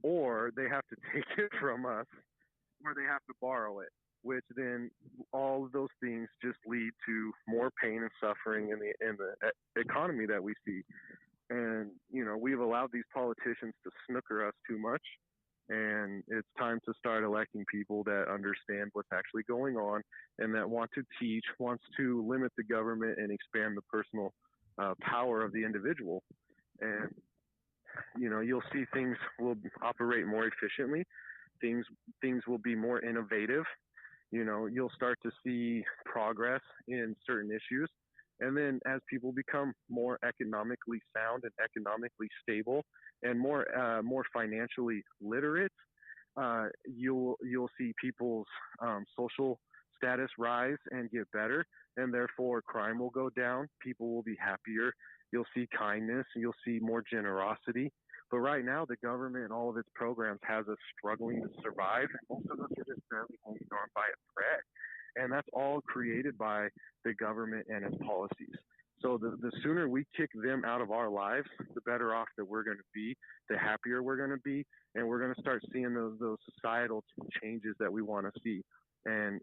or they have to take it from us, or they have to borrow it, which then all of those things just lead to more pain and suffering in the economy that we see. And, we've allowed these politicians to snooker us too much, and it's time to start electing people that understand what's actually going on and that wants to limit the government and expand the personal power of the individual. And, you'll see things will operate more efficiently things will be more innovative. You'll start to see progress in certain issues. And then as people become more economically sound and economically stable and more financially literate, you'll see people's social status rise and get better, and therefore crime will go down. People will be happier. You'll see kindness. You'll see more generosity. But right now, the government and all of its programs has us struggling to survive, and most of us are just barely hanging on by a thread. And that's all created by the government and its policies. So the sooner we kick them out of our lives, the better off that we're going to be, the happier we're going to be, and we're going to start seeing those societal changes that we want to see. And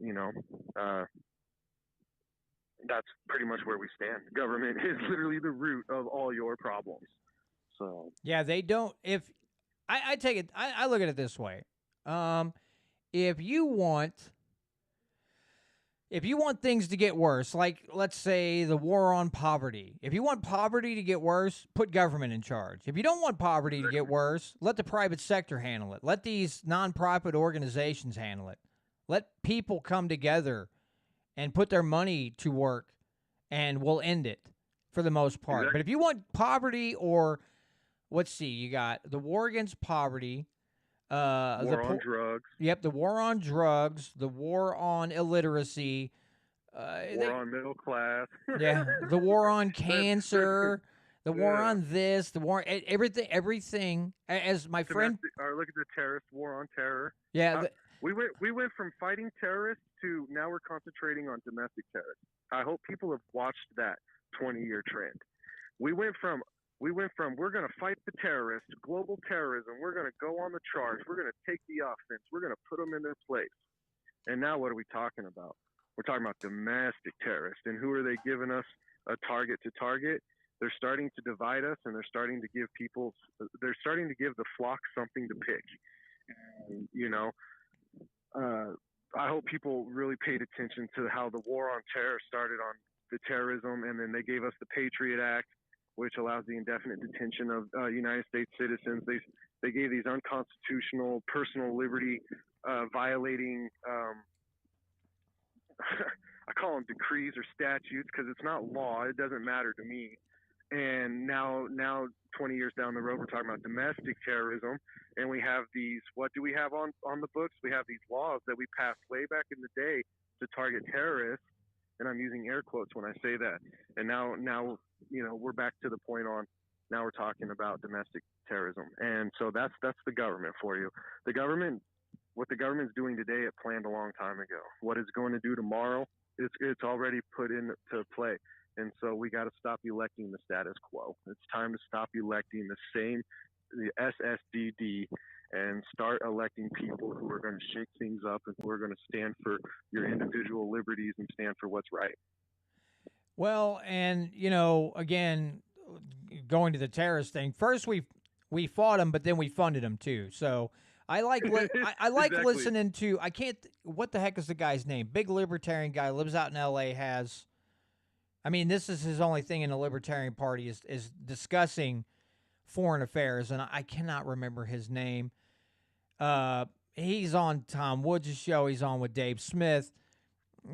that's pretty much where we stand. Government is literally the root of all your problems. So yeah, they don't. If I take it, I look at it this way. If you want things to get worse, like let's say the war on poverty, if you want poverty to get worse, put government in charge. If you don't want poverty to get worse, let the private sector handle it. Let these nonprofit organizations handle it. Let people come together and put their money to work, and we'll end it for the most part. Exactly. But if you want poverty, or let's see, you got the war against poverty, war on drugs. Yep, the war on drugs, the war on illiteracy, war on middle class. Yeah, the war on cancer, the war on this, the war everything. As my friend, or look at the terrorist war on terror. Yeah, we went from fighting terrorists to now we're concentrating on domestic terrorists. I hope people have watched that 20-year trend. We went from we're going to fight the terrorists, global terrorism. We're going to go on the charge. We're going to take the offense. We're going to put them in their place. And now what are we talking about? We're talking about domestic terrorists. And who are they giving us a target to target? They're starting to divide us, and they're starting to give the flock something to pick. And, I hope people really paid attention to how the war on terror started on the terrorism, and then they gave us the Patriot Act, which allows the indefinite detention of United States citizens. They gave these unconstitutional personal liberty violating I call them decrees or statutes because it's not law. It doesn't matter to me. And now 20 years down the road, we're talking about domestic terrorism, and we have these. What do we have on the books? We have these laws that we passed way back in the day to target terrorists, and I'm using air quotes when I say that. And now we're back to the point on. Now we're talking about domestic terrorism, and so that's the government for you. What the government's doing today, it planned a long time ago. What it's going to do tomorrow, it's already put into play. And so we got to stop electing the status quo. It's time to stop electing the SSDD and start electing people who are going to shake things up and who are going to stand for your individual liberties and stand for what's right. Well, and, again, going to the terrorist thing, first we fought them, but then we funded them too. So I like Exactly. listening to, what the heck is the guy's name? Big libertarian guy, lives out in L.A., this is his only thing in the Libertarian Party is discussing foreign affairs, and I cannot remember his name. He's on Tom Woods' show. He's on with Dave Smith.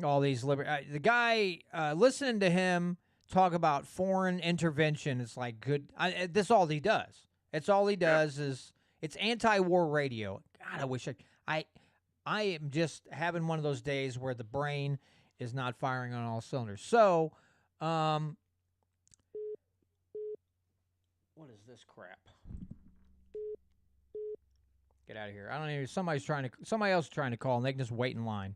All these the guy, listening to him talk about foreign intervention, it's like good. This all he does. It's all he does is it's anti-war radio. God, I wish I am just having one of those days where the brain is not firing on all cylinders. So. What is this crap? Get out of here. I don't even. Somebody else is trying to call, and they can just wait in line.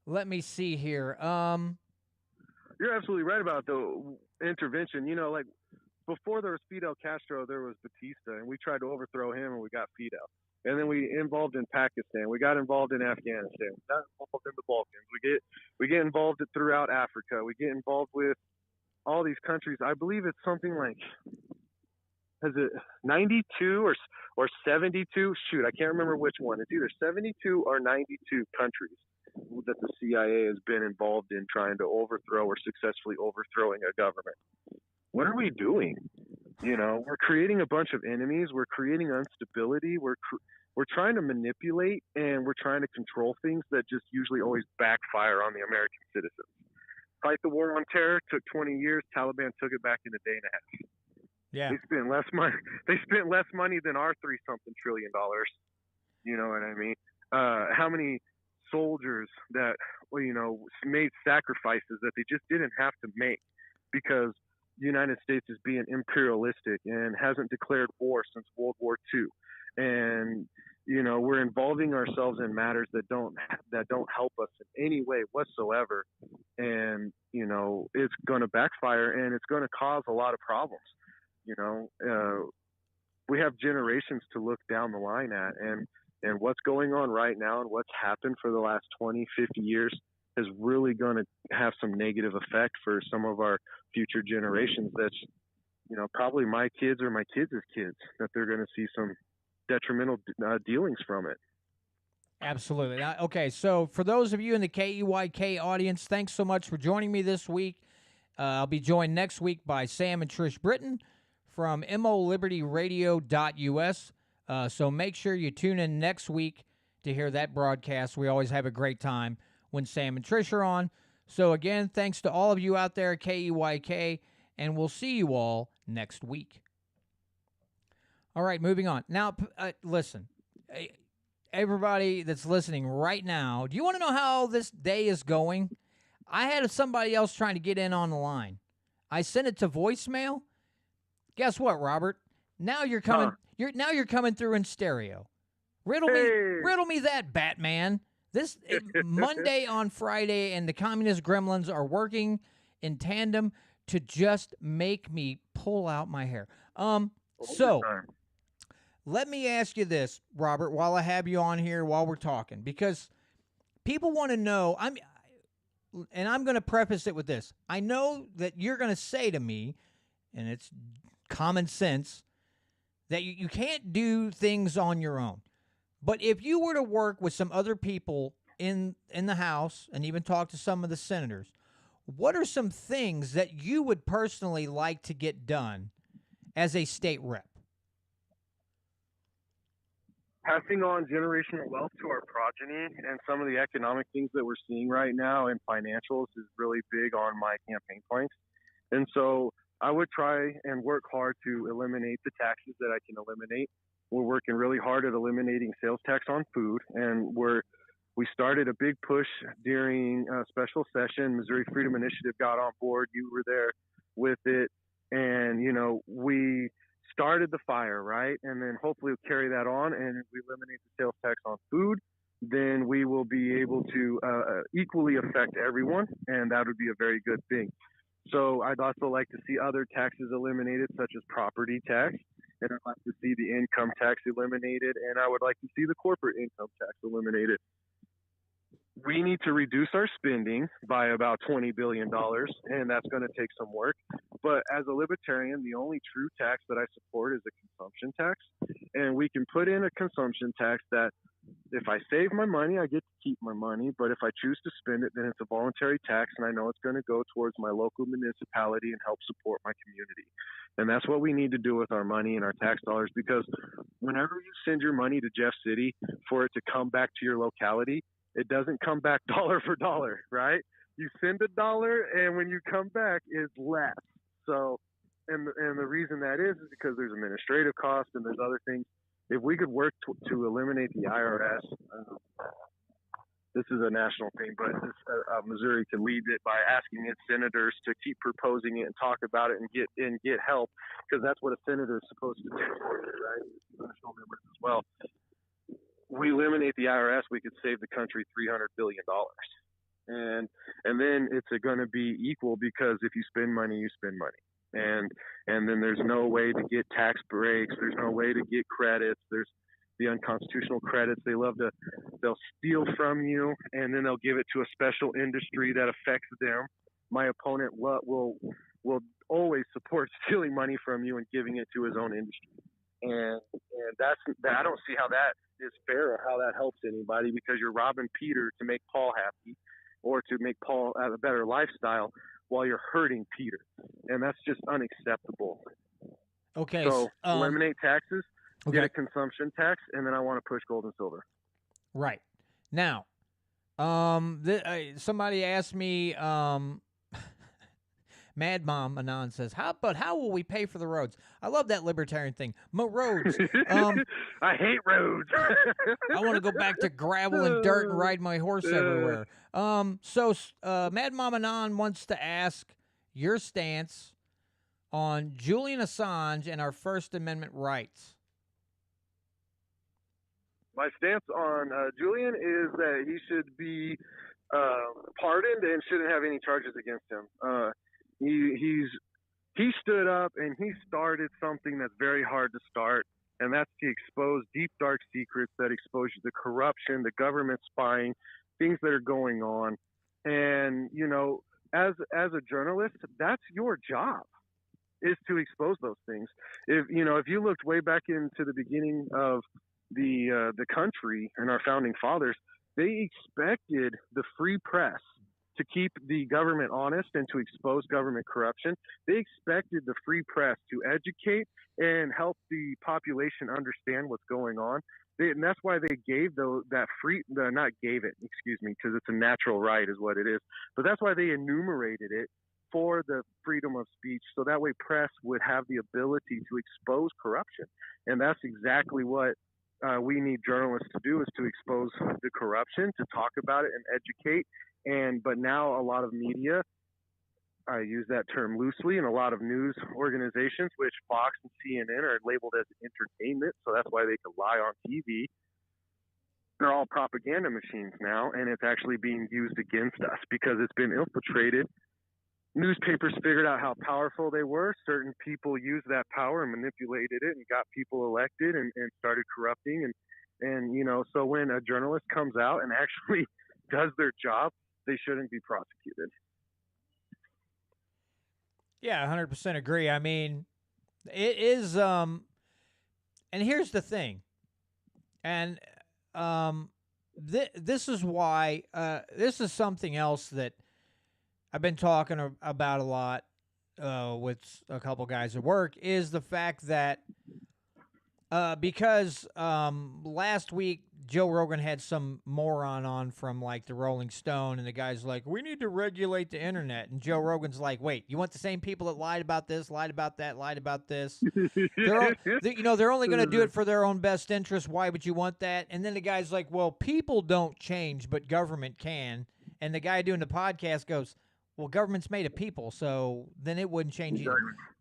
Let me see here. You're absolutely right about the intervention. Like before there was Fidel Castro, there was Batista, and we tried to overthrow him, and we got Fidel. And then we involved in Pakistan. We got involved in Afghanistan. We got involved in the Balkans. We get involved throughout Africa. We get involved with all these countries. I believe it's something like, is it 92 or 72? Shoot, I can't remember which one. It's either 72 or 92 countries that the CIA has been involved in trying to overthrow or successfully overthrowing a government. What are we doing? We're creating a bunch of enemies. We're creating instability. We're trying to manipulate, and we're trying to control things that just usually always backfire on the American citizens. Fight the war on terror took 20 years. Taliban took it back in a day and a half. Yeah. They spent less money. They spent less money than our $3-something trillion. You know what I mean? How many soldiers that made sacrifices that they just didn't have to make because the United States is being imperialistic and hasn't declared war since World War II, and we're involving ourselves in matters that don't help us in any way whatsoever, and it's going to backfire and it's going to cause a lot of problems. We have generations to look down the line at, and what's going on right now and what's happened for the last 20, 50 years is really going to have some negative effect for some of our future generations. That's, probably my kids or my kids' kids, that they're going to see some detrimental dealings from it. Absolutely. Okay, so for those of you in the KEYK audience, thanks so much for joining me this week. I'll be joined next week by Sam and Trish Britton from MOLibertyRadio.us. So make sure you tune in next week to hear that broadcast. We always have a great time when Sam and Trish are on. So again, thanks to all of you out there at KEYK, and we'll see you all next week. All right, moving on. Now, listen, everybody that's listening right now, do you want to know how this day is going? I had somebody else trying to get in on the line. I sent it to voicemail. Guess what, Robert? Now you're coming. You're coming through in stereo. Riddle me that, Batman. This Monday on Friday, and the communist gremlins are working in tandem to just make me pull out my hair. So let me ask you this, Robert, while I have you on here, while we're talking, because people want to know. And I'm going to preface it with this. I know that you're going to say to me, and it's common sense, that you can't do things on your own. But if you were to work with some other people in the House and even talk to some of the senators, what are some things that you would personally like to get done as a state rep? Passing on generational wealth to our progeny, and some of the economic things that we're seeing right now in financials is really big on my campaign points. And so I would try and work hard to eliminate the taxes that I can eliminate. We're working really hard at eliminating sales tax on food, and we started a big push during a special session. Missouri Freedom Initiative got on board. You were there with it, and we started the fire, right? And then hopefully we'll carry that on, and if we eliminate the sales tax on food, then we will be able to equally affect everyone, and that would be a very good thing. So I'd also like to see other taxes eliminated, such as property tax, and I'd like to see the income tax eliminated, and I would like to see the corporate income tax eliminated. We need to reduce our spending by about $20 billion, and that's going to take some work. But as a libertarian, the only true tax that I support is a consumption tax. And we can put in a consumption tax that if I save my money, I get to keep my money. But if I choose to spend it, then it's a voluntary tax, and I know it's going to go towards my local municipality and help support my community. And that's what we need to do with our money and our tax dollars, because whenever you send your money to Jeff City for it to come back to your locality, it doesn't come back dollar for dollar, right? You send $1, and when you come back, it's less. So, and the reason that is because there's administrative costs and there's other things. If we could work to eliminate the IRS, this is a national thing, but Missouri can lead it by asking its senators to keep proposing it and talk about it and get help, because that's what a senator is supposed to do, right? Congressional members as well. We eliminate the IRS, we could save the country $300 billion. And then it's going to be equal, because if you spend money, you spend money. And then there's no way to get tax breaks. There's no way to get credits. There's the unconstitutional credits. They'll steal from you, and then they'll give it to a special industry that affects them. My opponent will always support stealing money from you and giving it to his own industry. And I don't see how that is fair or how that helps anybody, because you're robbing Peter to make Paul happy or to make Paul have a better lifestyle while you're hurting Peter. And that's just unacceptable. Okay. So eliminate taxes, get Okay. a consumption tax, and then I want to push gold and silver. Right. Now, somebody asked me, Mad Mom Anon says, how will we pay for the roads? I love that libertarian thing. Roads. I hate roads. I want to go back to gravel and dirt and ride my horse everywhere. So Mad Mom Anon wants to ask your stance on Julian Assange and our First Amendment rights. My stance on Julian is that he should be pardoned and shouldn't have any charges against him. He stood up and he started something that's very hard to start, and that's to expose deep, dark secrets that expose you to corruption, the government spying, things that are going on. And, you know, as a journalist, that's your job, is to expose those things. If you looked way back into the beginning of the country and our founding fathers, they expected the free press to keep the government honest and to expose government corruption. They expected the free press to educate and help the population understand what's going on. And that's why they gave not gave it, excuse me, because it's a natural right is what it is. But that's why they enumerated it for the freedom of speech, so that way press would have the ability to expose corruption. And that's exactly what we need journalists to do, is to expose the corruption, to talk about it and educate. But now a lot of media, I use that term loosely, and a lot of news organizations, which Fox and CNN are labeled as entertainment, so that's why they can lie on TV. They're all propaganda machines now, and it's actually being used against us because it's been infiltrated. Newspapers figured out how powerful they were. Certain people used that power and manipulated it and got people elected and started corrupting. And so when a journalist comes out and actually does their job, they shouldn't be prosecuted. Yeah, 100% agree. I mean, it is, and here's the thing, and this is why, this is something else that I've been talking about a lot with a couple guys at work, is the fact that because last week Joe Rogan had some moron on from like the Rolling Stone, and the guy's like, we need to regulate the internet. And Joe Rogan's like, wait, you want the same people that lied about this, lied about that, lied about this? They're only going to do it for their own best interest. Why would you want that? And then the guy's like, well, people don't change, but government can. And the guy doing the podcast goes, well, government's made of people, so then it wouldn't change either.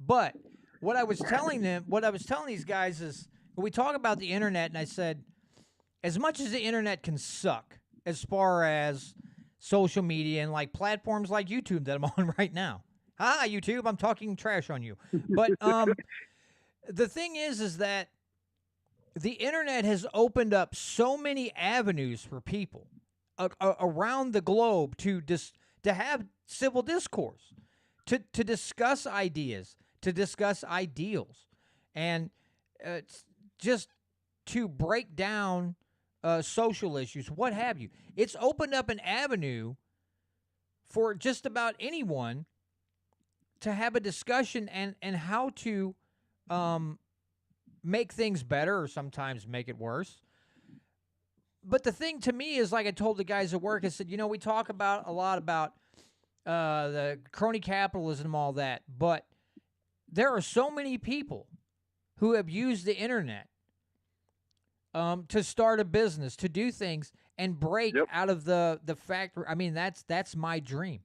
But what I was telling these guys is, when we talk about the internet, and I said, as much as the internet can suck as far as social media and like platforms like YouTube that I'm on right now. Hi, YouTube, I'm talking trash on you. But the thing is that the internet has opened up so many avenues for people around the globe to have civil discourse, to discuss ideas, to discuss ideals, and just to break down social issues, what have you. It's opened up an avenue for just about anyone to have a discussion and how to make things better, or sometimes make it worse. But the thing to me is, like I told the guys at work, I said, we talk a lot about the crony capitalism and all that, but there are so many people who have used the internet to start a business, to do things, and break out of the factory. I mean, that's my dream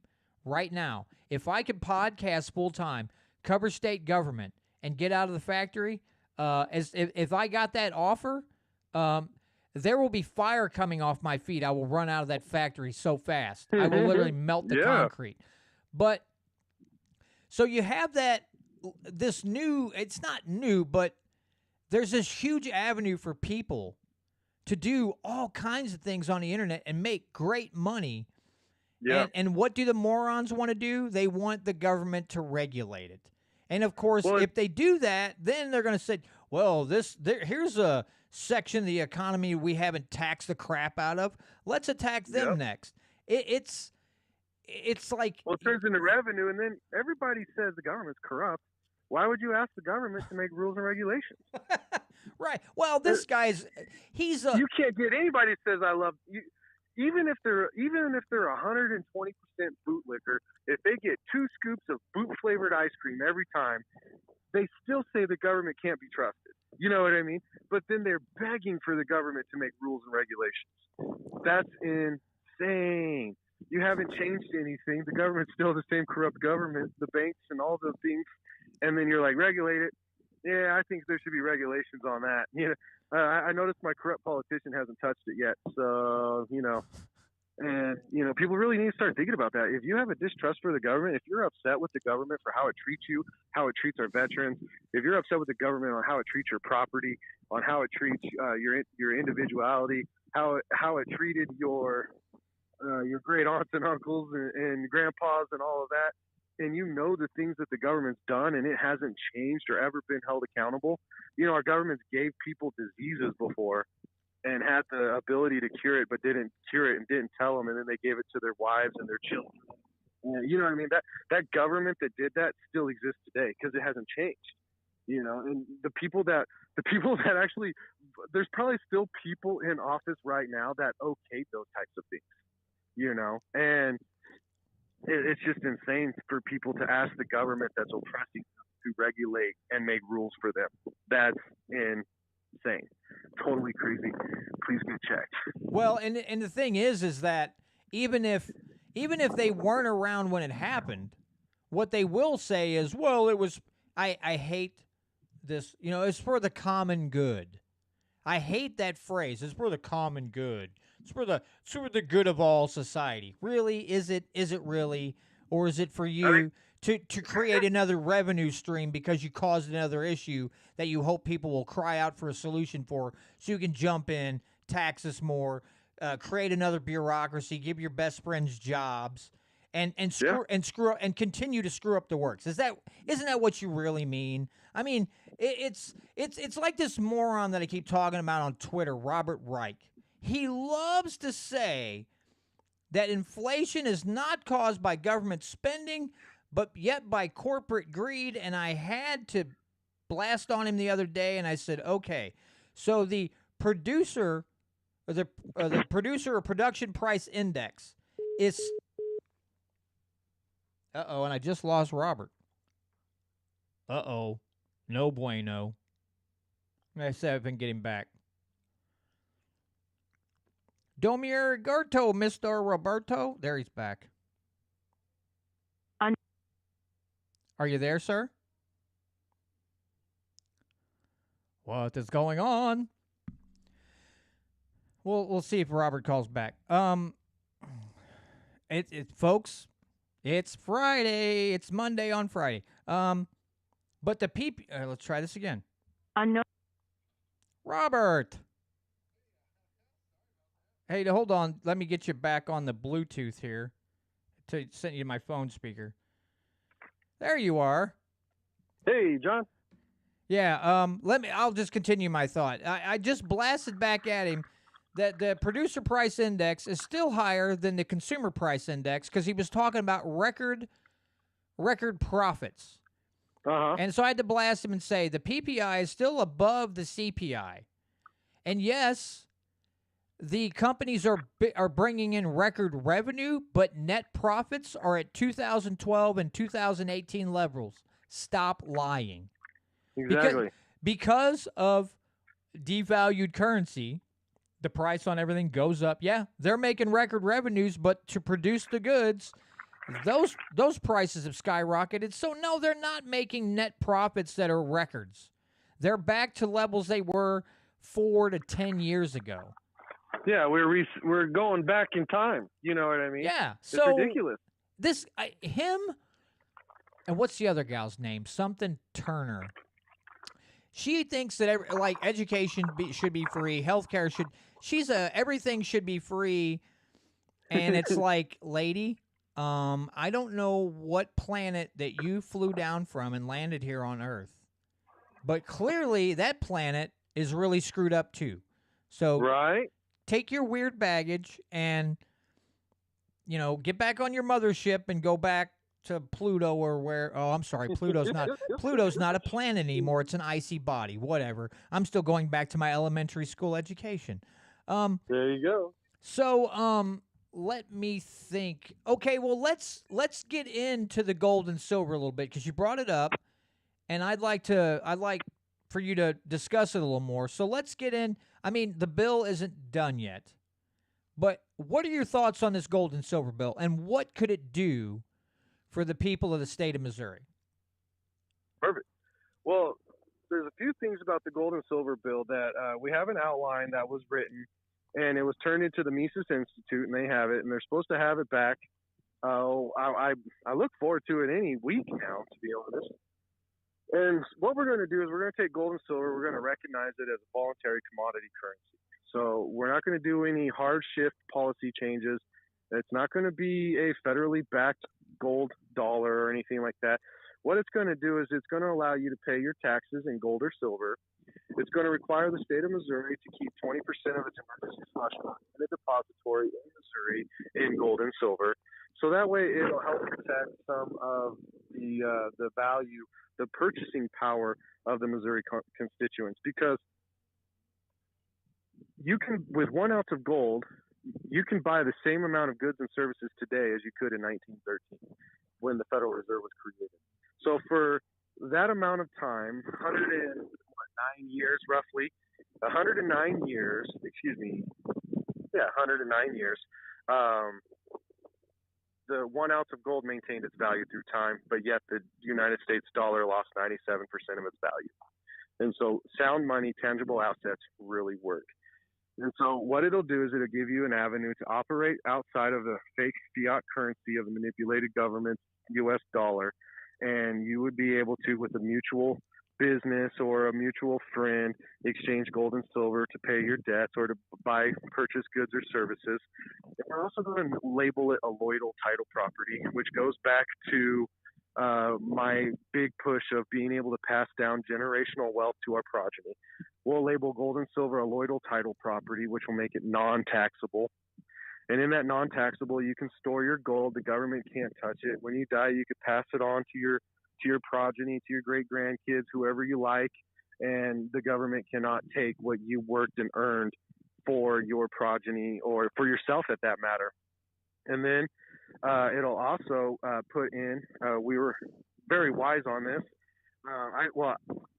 right now. If I could podcast full time, cover state government, and get out of the factory, if I got that offer, there will be fire coming off my feet. I will run out of that factory so fast. I will literally melt the concrete. But so you have this new, it's not new, but there's this huge avenue for people to do all kinds of things on the internet and make great money. Yeah. And what do the morons want to do? They want the government to regulate it. And of course, if they do that, then they're going to say, well, here's a section of the economy we haven't taxed the crap out of. Let's attack them next. It's like, it turns into revenue, and then everybody says the government's corrupt. Why would you ask the government to make rules and regulations? Right. Well, this guy's he's a You can't get anybody that says I love you. Even if they're 120% bootlicker, if they get 2 scoops of boot flavored ice cream every time, they still say the government can't be trusted. You know what I mean? But then they're begging for the government to make rules and regulations. That's insane. You haven't changed anything. The government's still the same corrupt government, the banks and all those things. And then you're like, regulate it. Yeah, I think there should be regulations on that. You know, I noticed my corrupt politician hasn't touched it yet. So, and, people really need to start thinking about that. If you have a distrust for the government, if you're upset with the government for how it treats you, how it treats our veterans, if you're upset with the government on how it treats your property, on how it treats your individuality, how it treated your great aunts and uncles and grandpas and all of that, and the things that the government's done and it hasn't changed or ever been held accountable. Our governments gave people diseases before and had the ability to cure it, but didn't cure it and didn't tell them, and then they gave it to their wives and their children. You know what I mean? That government that did that still exists today because it hasn't changed. And the people that actually, there's probably still people in office right now that okay those types of things. And it's just insane for people to ask the government that's oppressing them to regulate and make rules for them. That's insane. Totally crazy. Please get checked. Well, and the thing is that even if they weren't around when it happened, what they will say is, well, it was I hate this, it's for the common good. I hate that phrase. It's for the common good. It's for the good of all society. Really? Is it really? Or is it for you to create another revenue stream because you caused another issue that you hope people will cry out for a solution for so you can jump in, tax us more, create another bureaucracy, give your best friends jobs, and screw and continue to screw up the works? Isn't that what you really mean? I mean, it's like this moron that I keep talking about on Twitter, Robert Reich. He loves to say that inflation is not caused by government spending, but yet by corporate greed. And I had to blast on him the other day, and I said, okay, so the producer or production price index is. And I just lost Robert. No bueno. I said I've been getting back. Domier Garto, Mr. Roberto. There, he's back. Are you there, sir? What is going on? We'll see if Robert calls back. Folks, it's Friday. It's Monday on Friday. But the let's try this again. Robert. Hey, hold on. Let me get you back on the Bluetooth here. To send you my phone speaker. There you are. Hey, John. Yeah. I'll just continue my thought. I just blasted back at him that the producer price index is still higher than the consumer price index because he was talking about record profits. Uh-huh. And so I had to blast him and say the PPI is still above the CPI. And yes, the companies are bringing in record revenue, but net profits are at 2012 and 2018 levels. Stop lying. Exactly. Because of devalued currency, the price on everything goes up. Yeah, they're making record revenues, but to produce the goods, those prices have skyrocketed. So no, they're not making net profits that are records. They're back to levels they were 4 to 10 years ago. Yeah, we're going back in time. You know what I mean? Yeah, it's ridiculous. Him, and what's the other gal's name? Something Turner. She thinks that education should be free, healthcare should. Everything should be free, and it's like, lady, I don't know what planet that you flew down from and landed here on Earth, but clearly that planet is really screwed up too. So take your weird baggage and get back on your mothership and go back to Pluto or where. Oh, I'm sorry, Pluto's not a planet anymore. It's an icy body. Whatever. I'm still going back to my elementary school education. There you go. So let me think. Okay, well let's get into the gold and silver a little bit because you brought it up, and I'd like for you to discuss it a little more. So let's get in. I mean, the bill isn't done yet, but what are your thoughts on this gold and silver bill, and what could it do for the people of the state of Missouri? Perfect. Well, there's a few things about the gold and silver bill that we have an outline that was written, and it was turned into the Mises Institute, and they have it, and they're supposed to have it back. I look forward to it any week now, to be honest. And what we're going to do is we're going to take gold and silver, we're going to recognize it as a voluntary commodity currency. So we're not going to do any hard shift policy changes. It's not going to be a federally backed gold dollar or anything like that. What it's going to do is it's going to allow you to pay your taxes in gold or silver. It's going to require the state of Missouri to keep 20% of its emergency slush fund in a depository in Missouri in gold and silver. So that way it'll help protect some of the value, the purchasing power of the Missouri constituents, because you can, with 1 ounce of gold, you can buy the same amount of goods and services today as you could in 1913 when the Federal Reserve was created. So for that amount of time, 109 years roughly, 109 years, 109 years, the 1 ounce of gold maintained its value through time, but yet the United States dollar lost 97% of its value. And so sound money, tangible assets really work. And so what it'll do is it'll give you an avenue to operate outside of the fake fiat currency of the manipulated government's U.S. dollar. And you would be able to, with a mutual business or a mutual friend, exchange gold and silver to pay your debts or to purchase goods or services. And we're also going to label it a alloidal title property, which goes back to my big push of being able to pass down generational wealth to our progeny. We'll label gold and silver a alloidal title property, which will make it non-taxable. And in that non-taxable, you can store your gold. The government can't touch it. When you die, you could pass it on to your progeny, to your great grandkids, whoever you like, and the government cannot take what you worked and earned for your progeny or for yourself at that matter. And then it'll also put in, we were very wise on this.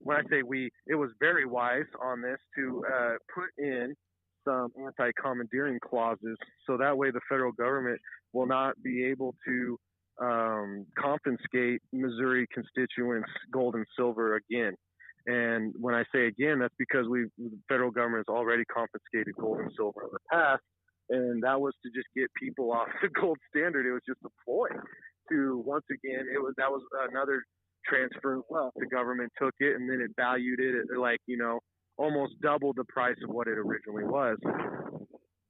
When I say we, it was very wise on this to put in some anti-commandeering clauses, so that way the federal government will not be able to confiscate Missouri constituents' gold and silver again. And when I say again, that's because the federal government has already confiscated gold and silver in the past, and that was to just get people off the gold standard. It was just a ploy to, once again, that was another transfer of wealth. The government took it and then it valued it at almost double the price of what it originally was.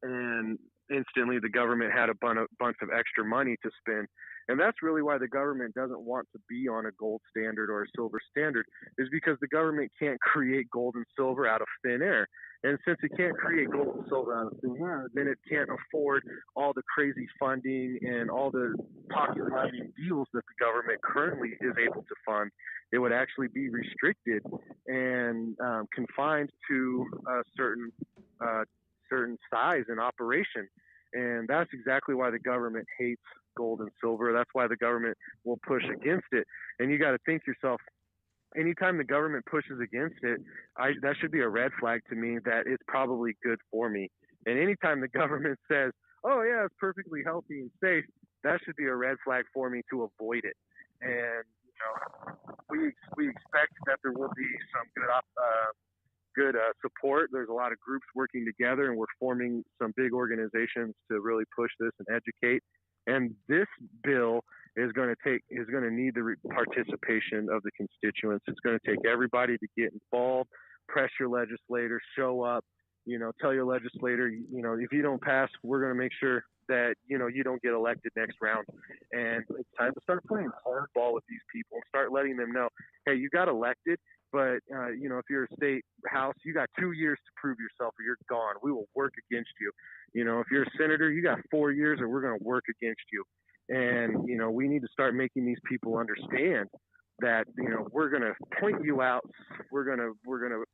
And instantly the government had a bunch of extra money to spend. And that's really why the government doesn't want to be on a gold standard or a silver standard, is because the government can't create gold and silver out of thin air. And since it can't create gold and silver out of thin air, then it can't afford all the crazy funding and all the pocket-lining deals that the government currently is able to fund. It would actually be restricted and confined to a certain size and operation. And that's exactly why the government hates gold and silver. That's why the government will push against it. And you got to think to yourself, anytime the government pushes against it, that should be a red flag to me that it's probably good for me. And anytime the government says, oh yeah, it's perfectly healthy and safe, that should be a red flag for me to avoid it. And we expect that there will be some good support. There's a lot of groups working together, and we're forming some big organizations to really push this and educate. And this bill is going to need the participation of the constituents. It's going to take everybody to get involved, press your legislators, show up, tell your legislator, if you don't pass, we're going to make sure that, you don't get elected next round. And it's time to start playing hardball with these people and start letting them know, hey, you got elected, but, if you're a state house, you got 2 years to prove yourself or you're gone. We will work against you. If you're a senator, you got 4 years or we're going to work against you. And, we need to start making these people understand that, we're going to point you out. We're going to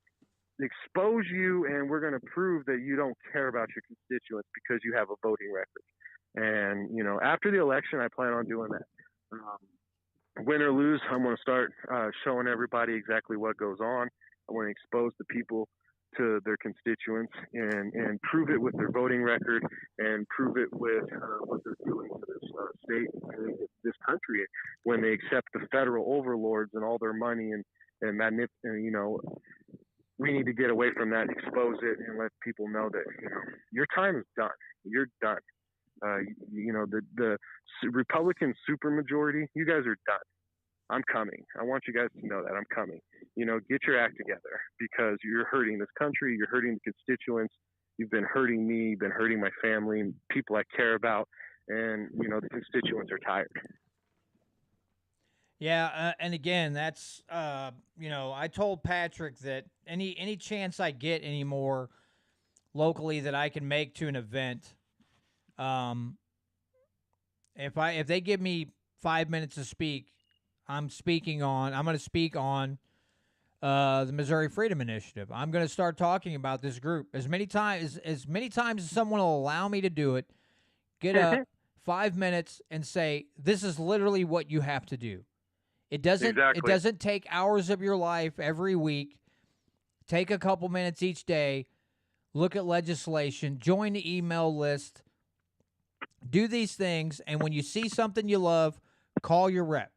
expose you, and we're going to prove that you don't care about your constituents because you have a voting record. And, after the election, I plan on doing that. Win or lose, I'm going to start showing everybody exactly what goes on. I want to expose the people to their constituents and prove it with their voting record and prove it with what they're doing to this state and this country when they accept the federal overlords and all their money and we need to get away from that and expose it and let people know that, your time is done. You're done. The Republican supermajority, you guys are done. I'm coming. I want you guys to know that I'm coming. Get your act together because you're hurting this country. You're hurting the constituents. You've been hurting me. You've been hurting my family and people I care about. And, the constituents are tired. Yeah, and again, that's I told Patrick that any chance I get anymore locally that I can make to an event, if they give me 5 minutes to speak, I'm going to speak on the Missouri Freedom Initiative. I'm going to start talking about this group as many times as someone will allow me to do it. Get up 5 minutes and say, this is literally what you have to do. It doesn't take hours of your life every week. Take a couple minutes each day. Look at legislation. Join the email list. Do these things, and when you see something you love, call your rep.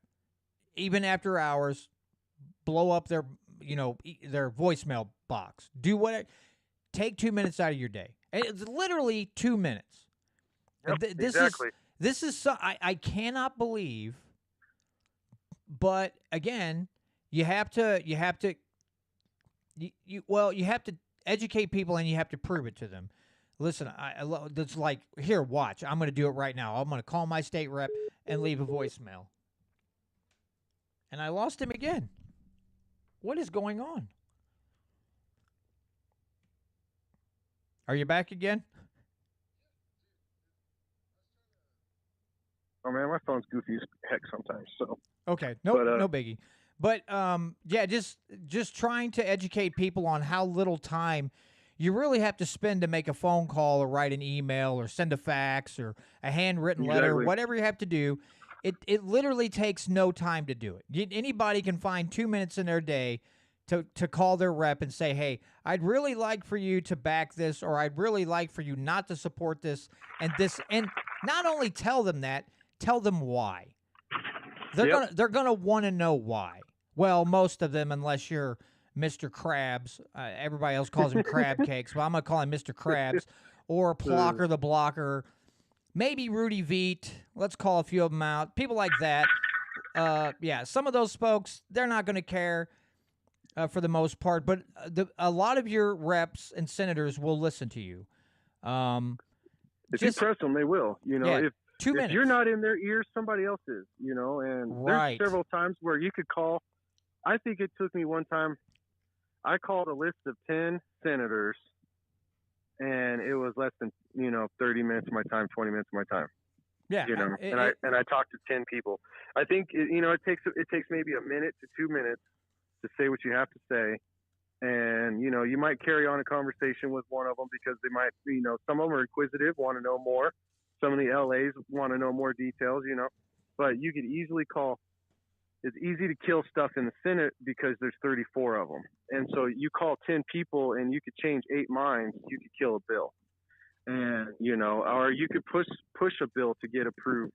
Even after hours, blow up their voicemail box. Do what. Take 2 minutes out of your day. And it's literally 2 minutes. Yep, exactly. This is I cannot believe. But again, you have to educate people and you have to prove it to them. Listen, it's like, here, watch. I'm going to do it right now. I'm going to call my state rep and leave a voicemail. And I lost him again. What is going on? Are you back again? Oh man, my phone's goofy as heck sometimes. So okay, no biggie. But yeah, just trying to educate people on how little time you really have to spend to make a phone call or write an email or send a fax or a handwritten letter, whatever you have to do. It literally takes no time to do it. Anybody can find 2 minutes in their day to call their rep and say, hey, I'd really like for you to back this, or I'd really like for you not to support this, and not only tell them that, tell them why. They're gonna want to know why. Well, most of them, unless you're Mr. Krabs. Everybody else calls him Crab Cakes, but I'm gonna call him Mr. Krabs or Plocker the Blocker. Maybe Rudy Veet. Let's call a few of them out. People like that. Yeah, some of those folks, they're not going to care for the most part, but a lot of your reps and senators will listen to you. If you press them, they will. If 2 minutes. If you're not in their ears, somebody else is. And there's several times where you could call. I think it took me one time. I called a list of 10 senators, and it was less than 30 minutes of my time, 20 minutes of my time. Yeah, and I talked to 10 people. I think it takes maybe a minute to 2 minutes to say what you have to say, and you might carry on a conversation with one of them because they might some of them are inquisitive, want to know more. Some of the LAs want to know more details, but you could easily call. It's easy to kill stuff in the Senate because there's 34 of them, and so you call 10 people and you could change 8 minds. You could kill a bill. And or you could push a bill to get approved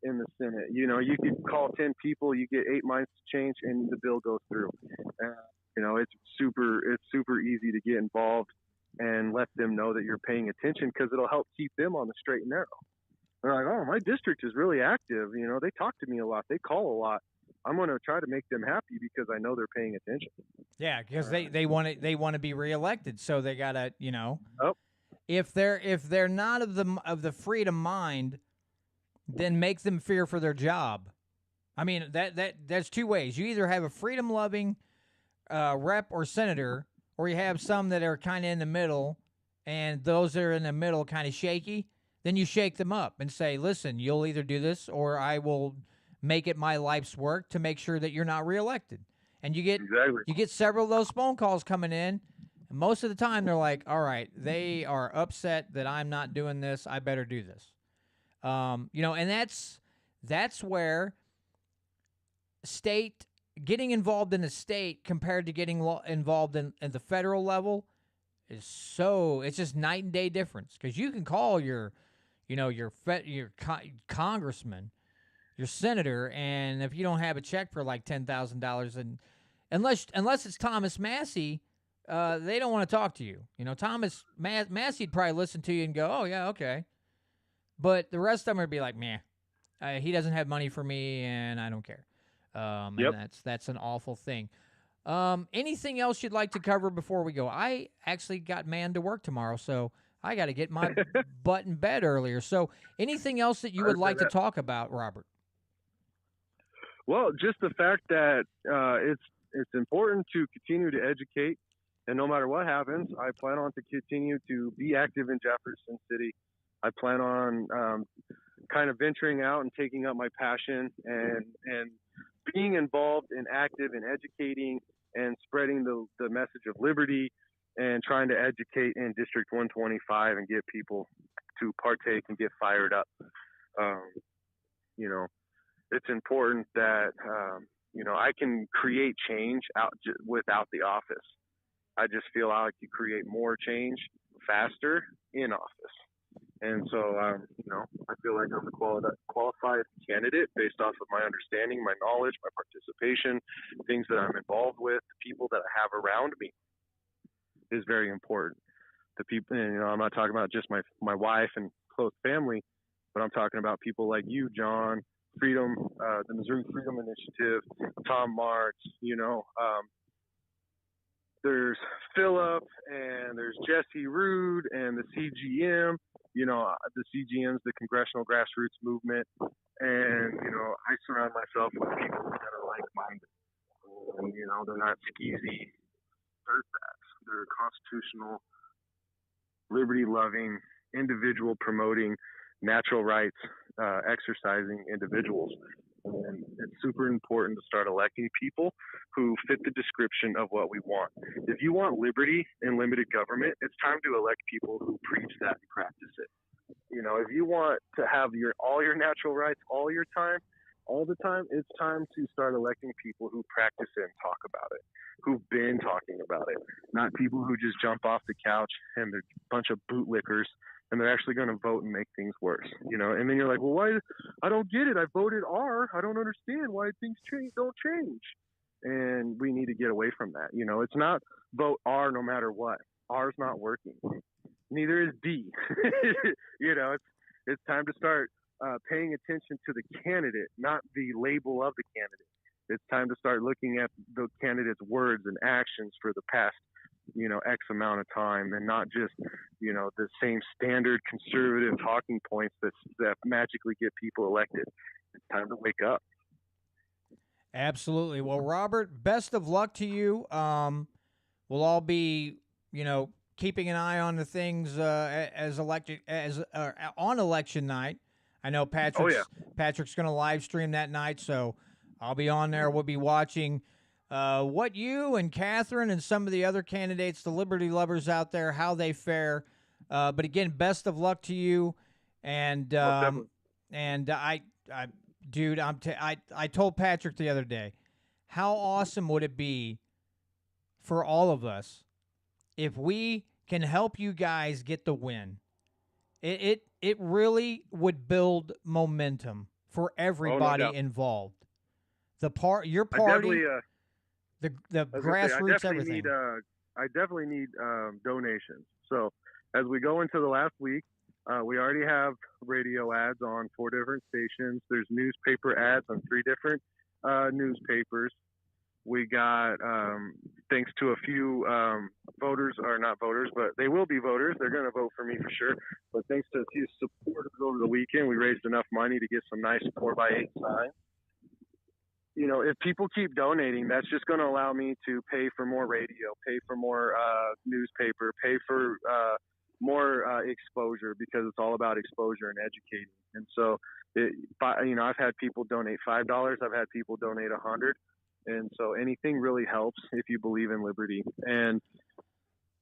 in the Senate. You could call 10 people, you get 8 minds to change, and the bill goes through. It's super easy to get involved and let them know that you're paying attention because it'll help keep them on the straight and narrow. They're like, oh, my district is really active. They talk to me a lot. They call a lot. I'm going to try to make them happy because I know they're paying attention. Yeah, because they want to be reelected, so they gotta Yep. If they're not of the freedom mind, then make them fear for their job. I mean there's two ways. You either have a freedom loving rep or senator, or you have some that are kind of in the middle, and those that are in the middle kind of shaky. then you shake them up and say, listen, you'll either do this or I will make it my life's work to make sure that you're not reelected. And you get several of those phone calls coming in. And most of the time they're like, all right, they are upset that I'm not doing this. I better do this. And that's where getting involved in the state compared to getting involved in the federal level it's just night and day difference. Because you can call your congressman, your senator, and if you don't have a check for like $10,000, and unless it's Thomas Massey, they don't want to talk to you. Thomas Massey'd probably listen to you and go, "Oh yeah, okay," but the rest of them would be like, "Meh, he doesn't have money for me, and I don't care." And that's an awful thing. Anything else you'd like to cover before we go? I actually got manned to work tomorrow, so I got to get my butt in bed earlier. So anything else that you would like to talk about, Robert? Well, just the fact that it's important to continue to educate, and no matter what happens, I plan on to continue to be active in Jefferson City. I plan on kind of venturing out and taking up my passion and being involved and active in educating and spreading the message of liberty and trying to educate in District 125 and get people to partake and get fired up. It's important that, I can create change without the office. I just feel like you create more change faster in office. And so, I feel like I'm a qualified candidate based off of my understanding, my knowledge, my participation, things that I'm involved with, the people that I have around me is very important. The people, I'm not talking about just my wife and close family, but I'm talking about people like you, John, Freedom, the Missouri Freedom Initiative, Tom Marks, there's Philip and there's Jesse Rood and the CGM. The CGM's the Congressional Grassroots Movement, and I surround myself with people that are like-minded. And they're not skeezy dirtbags. They're constitutional, liberty-loving, individual-promoting, natural rights exercising individuals. And it's super important to start electing people who fit the description of what we want. If you want liberty and limited government, it's time to elect people who preach that and practice it. If you want to have all your natural rights all the time, it's time to start electing people who practice it and talk about it, who've been talking about it, not people who just jump off the couch and they're a bunch of bootlickers and they're actually going to vote and make things worse, and then you're like, well, why? I don't get it. I voted R. I don't understand why things don't change. And we need to get away from that. It's not vote R no matter what. R's not working. Neither is D. It's time to start paying attention to the candidate, not the label of the candidate. It's time to start looking at the candidate's words and actions for the past, X amount of time, and not just, the same standard conservative talking points that magically get people elected. It's time to wake up. Absolutely. Well, Robert, best of luck to you. We'll all be, keeping an eye on the things on election night. I know Patrick's going to live stream that night, so I'll be on there. We'll be watching what you and Catherine and some of the other candidates, the liberty lovers out there, how they fare. But again, best of luck to you. And I told Patrick the other day, how awesome would it be for all of us if we can help you guys get the win? It really would build momentum for everybody involved. Your party, the grassroots, everything. I definitely need donations. So as we go into the last week, we already have radio ads on 4 different stations. There's newspaper ads on 3 different newspapers. We got, thanks to a few voters, or not voters, but they will be voters. They're going to vote for me for sure. But thanks to a few supporters over the weekend, we raised enough money to get some nice 4x8 signs. If people keep donating, that's just going to allow me to pay for more radio, pay for more newspaper, pay for exposure, because it's all about exposure and educating. And so, I've had people donate $5. I've had people donate 100. And so anything really helps if you believe in liberty. And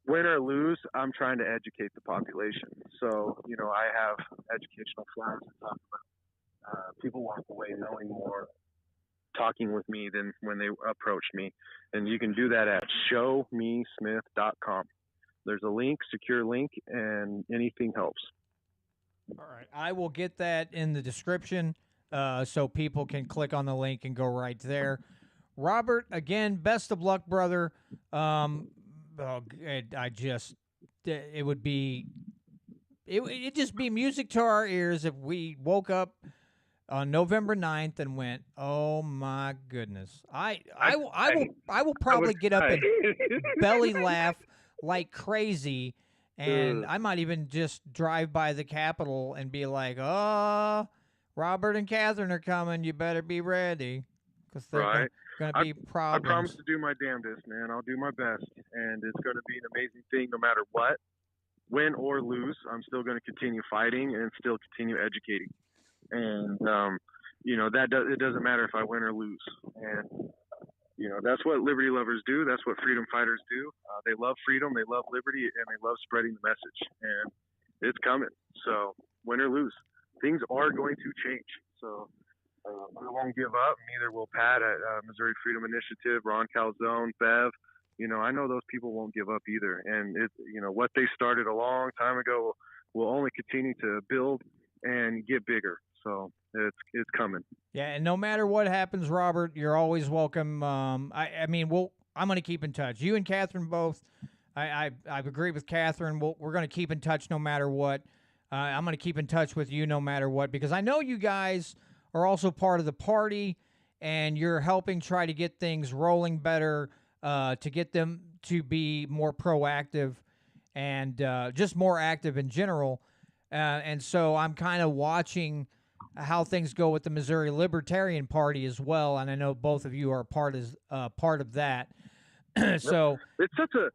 win or lose, I'm trying to educate the population. So, I have educational flyers that talk about people walk away knowing more talking with me than when they approached me. And you can do that at showmesmith.com. There's a link, secure link, and anything helps. All right. I will get that in the description so people can click on the link and go right there. Robert, again, best of luck, brother. It'd just be music to our ears if we woke up on November 9th and went, oh my goodness. I will probably get up and belly laugh like crazy, and I might even just drive by the Capitol and be like, oh, Robert and Catherine are coming. You better be ready, because they're going to be problems. I promise to do my damnedest, man. I'll do my best, and it's going to be an amazing thing no matter what. Win or lose, I'm still going to continue fighting and still continue educating. And, it doesn't matter if I win or lose. And, that's what liberty lovers do. That's what freedom fighters do. They love freedom, they love liberty, and they love spreading the message. And it's coming. So win or lose, things are going to change. So I won't give up. Neither will Pat at Missouri Freedom Initiative, Ron Calzone, Bev. I know those people won't give up either. And what they started a long time ago will only continue to build and get bigger. So it's coming. Yeah, and no matter what happens, Robert, you're always welcome. I'm going to keep in touch. You and Catherine both. I've agreed with Catherine. We're going to keep in touch no matter what. I'm going to keep in touch with you no matter what, because I know you guys are also part of the party, and you're helping try to get things rolling better, to get them to be more proactive and just more active in general. And so I'm kind of watching how things go with the Missouri Libertarian Party as well, and I know both of you are part of that. So it's such a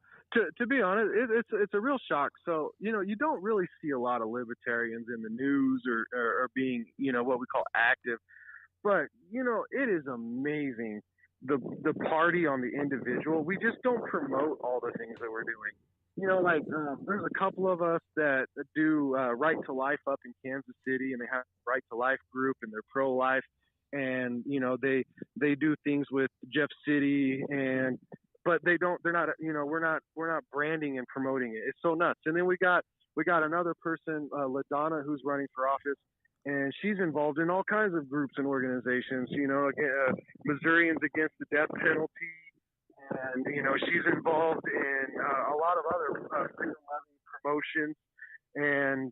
to be honest, it's a real shock. So you don't really see a lot of libertarians in the news or being what we call active, but it is amazing the party on the individual. We just don't promote all the things that we're doing. There's a couple of us that do Right to Life up in Kansas City, and they have Right to Life group, and they're pro-life, and they do things with Jeff City, but they're not we're not branding and promoting it. It's so nuts. And then we got another person, LaDonna, who's running for office, and she's involved in all kinds of groups and organizations. Missourians Against the Death Penalty. And she's involved in a lot of other freedom-loving promotions, and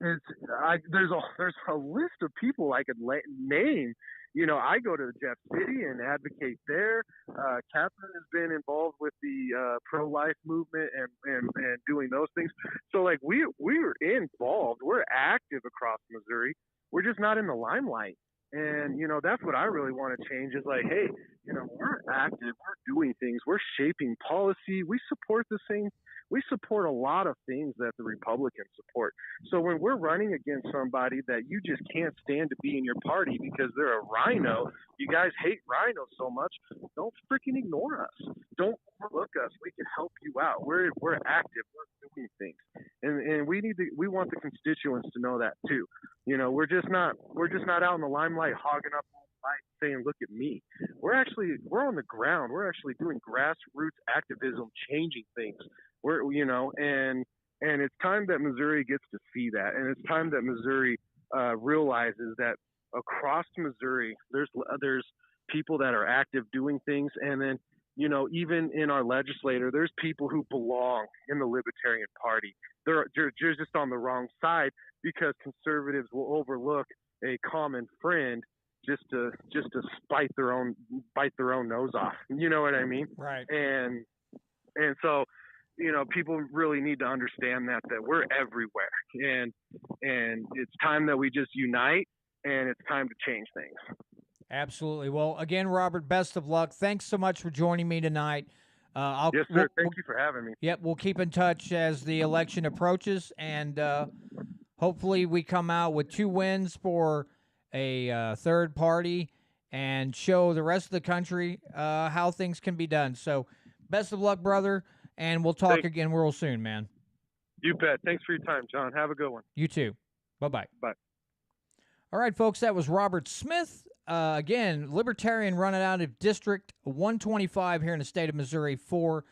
there's a list of people I could name. I go to Jeff City and advocate there. Catherine has been involved with the pro-life movement and doing those things. So we're involved. We're active across Missouri. We're just not in the limelight. And, that's what I really want to change is hey, we're active, we're doing things, we're shaping policy, we support a lot of things that the Republicans support. So when we're running against somebody that you just can't stand to be in your party because they're a rhino, you guys hate rhinos so much, don't freaking ignore us. Don't overlook us. We can help you out. We're active, we're doing things. And we want the constituents to know that too. We're just not out in the limelight hogging up saying, look at me. We're on the ground. We're actually doing grassroots activism, changing things. And it's time that Missouri gets to see that. And it's time that Missouri realizes that across Missouri, there's people that are active doing things. And then, even in our legislature, there's people who belong in the Libertarian Party. They're just on the wrong side because conservatives will overlook a common friend just to bite their own nose off. You know what I mean? Right. And so, people really need to understand that we're everywhere, and it's time that we just unite, and it's time to change things. Absolutely. Well, again, Robert, best of luck. Thanks so much for joining me tonight. Yes, sir. Thank you for having me. Yep, we'll keep in touch as the election approaches, and hopefully we come out with 2 wins for a third party and show the rest of the country how things can be done. So, best of luck, brother, and we'll talk again real soon, man. You bet. Thanks for your time, John. Have a good one. You too. Bye-bye. Bye. All right, folks, that was Robert Smith. Again, Libertarian running out of District 125 here in the state of Missouri for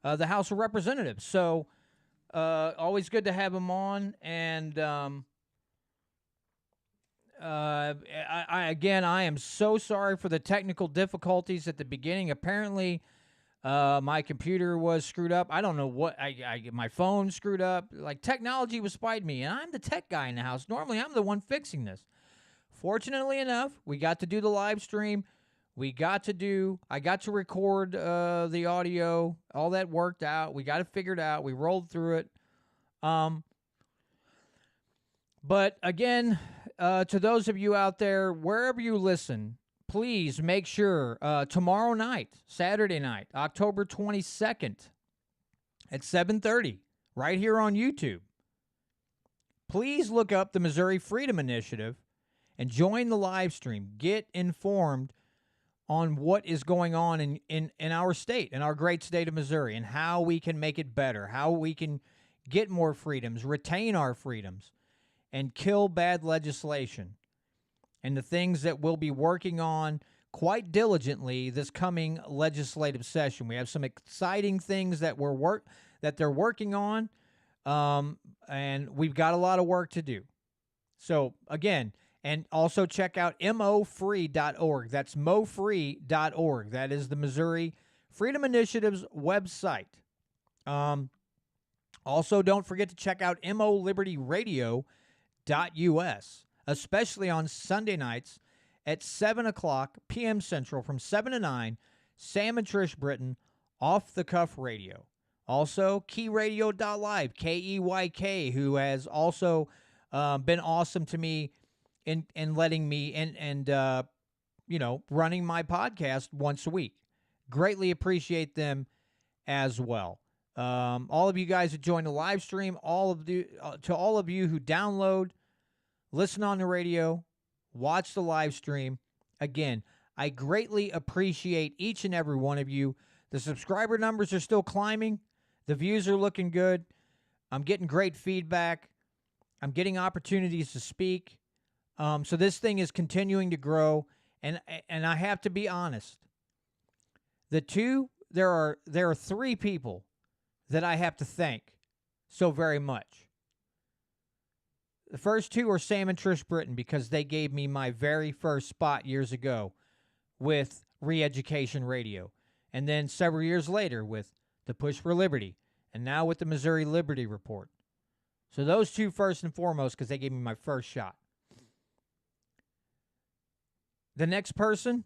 the House of Representatives. So, always good to have him on. And I am so sorry for the technical difficulties at the beginning. Apparently, my computer was screwed up. I don't know what. My phone screwed up. Like, technology was spied me, and I'm the tech guy in the house. Normally, I'm the one fixing this. Fortunately enough, we got to do the live stream. I got to record the audio. All that worked out. We got it figured out. We rolled through it. But again, to those of you out there, wherever you listen, please make sure tomorrow night, Saturday night, October 22nd at 7:30, right here on YouTube, please look up the Missouri Freedom Initiative and join the live stream. Get informed on what is going on in our state, in our great state of Missouri, and how we can make it better, how we can get more freedoms, retain our freedoms, and kill bad legislation, and the things that we'll be working on quite diligently this coming legislative session. We have some exciting things that they're working on, and we've got a lot of work to do. So, again, and also check out mofree.org. That's mofree.org. That is the Missouri Freedom Initiative's website. Also, don't forget to check out molibertyradio.us, especially on Sunday nights at 7 o'clock p.m. Central from 7 to 9, Sam and Trish Britton, Off the Cuff Radio. Also, keyradio.live, KEYK, who has also been awesome to me in letting me and running my podcast once a week. Greatly appreciate them as well. All of you guys who joined the live stream, to all of you who download, listen on the radio, watch the live stream. Again, I greatly appreciate each and every one of you. The subscriber numbers are still climbing. The views are looking good. I'm getting great feedback. I'm getting opportunities to speak. So this thing is continuing to grow, and I have to be honest. There are 3 people that I have to thank so very much. The first 2 are Sam and Trish Britton, because they gave me my very first spot years ago with Re-Education Radio, and then several years later with the Push for Liberty, and now with the Missouri Liberty Report. So those 2 first and foremost, because they gave me my first shot. The next person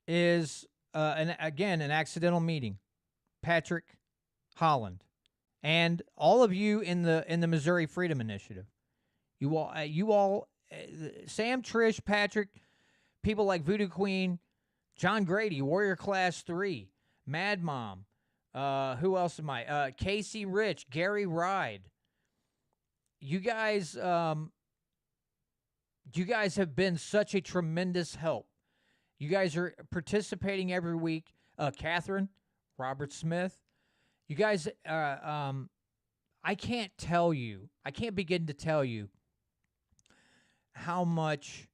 is, an accidental meeting, Patrick Holland, and all of you in the Missouri Freedom Initiative. You all, Sam, Trish, Patrick, people like Voodoo Queen, John Grady, Warrior Class 3, Mad Mom, who else am I? Casey Rich, Gary Ride. You guys have been such a tremendous help. You guys are participating every week. Catherine, Robert Smith. You guys, I can't begin to tell you how much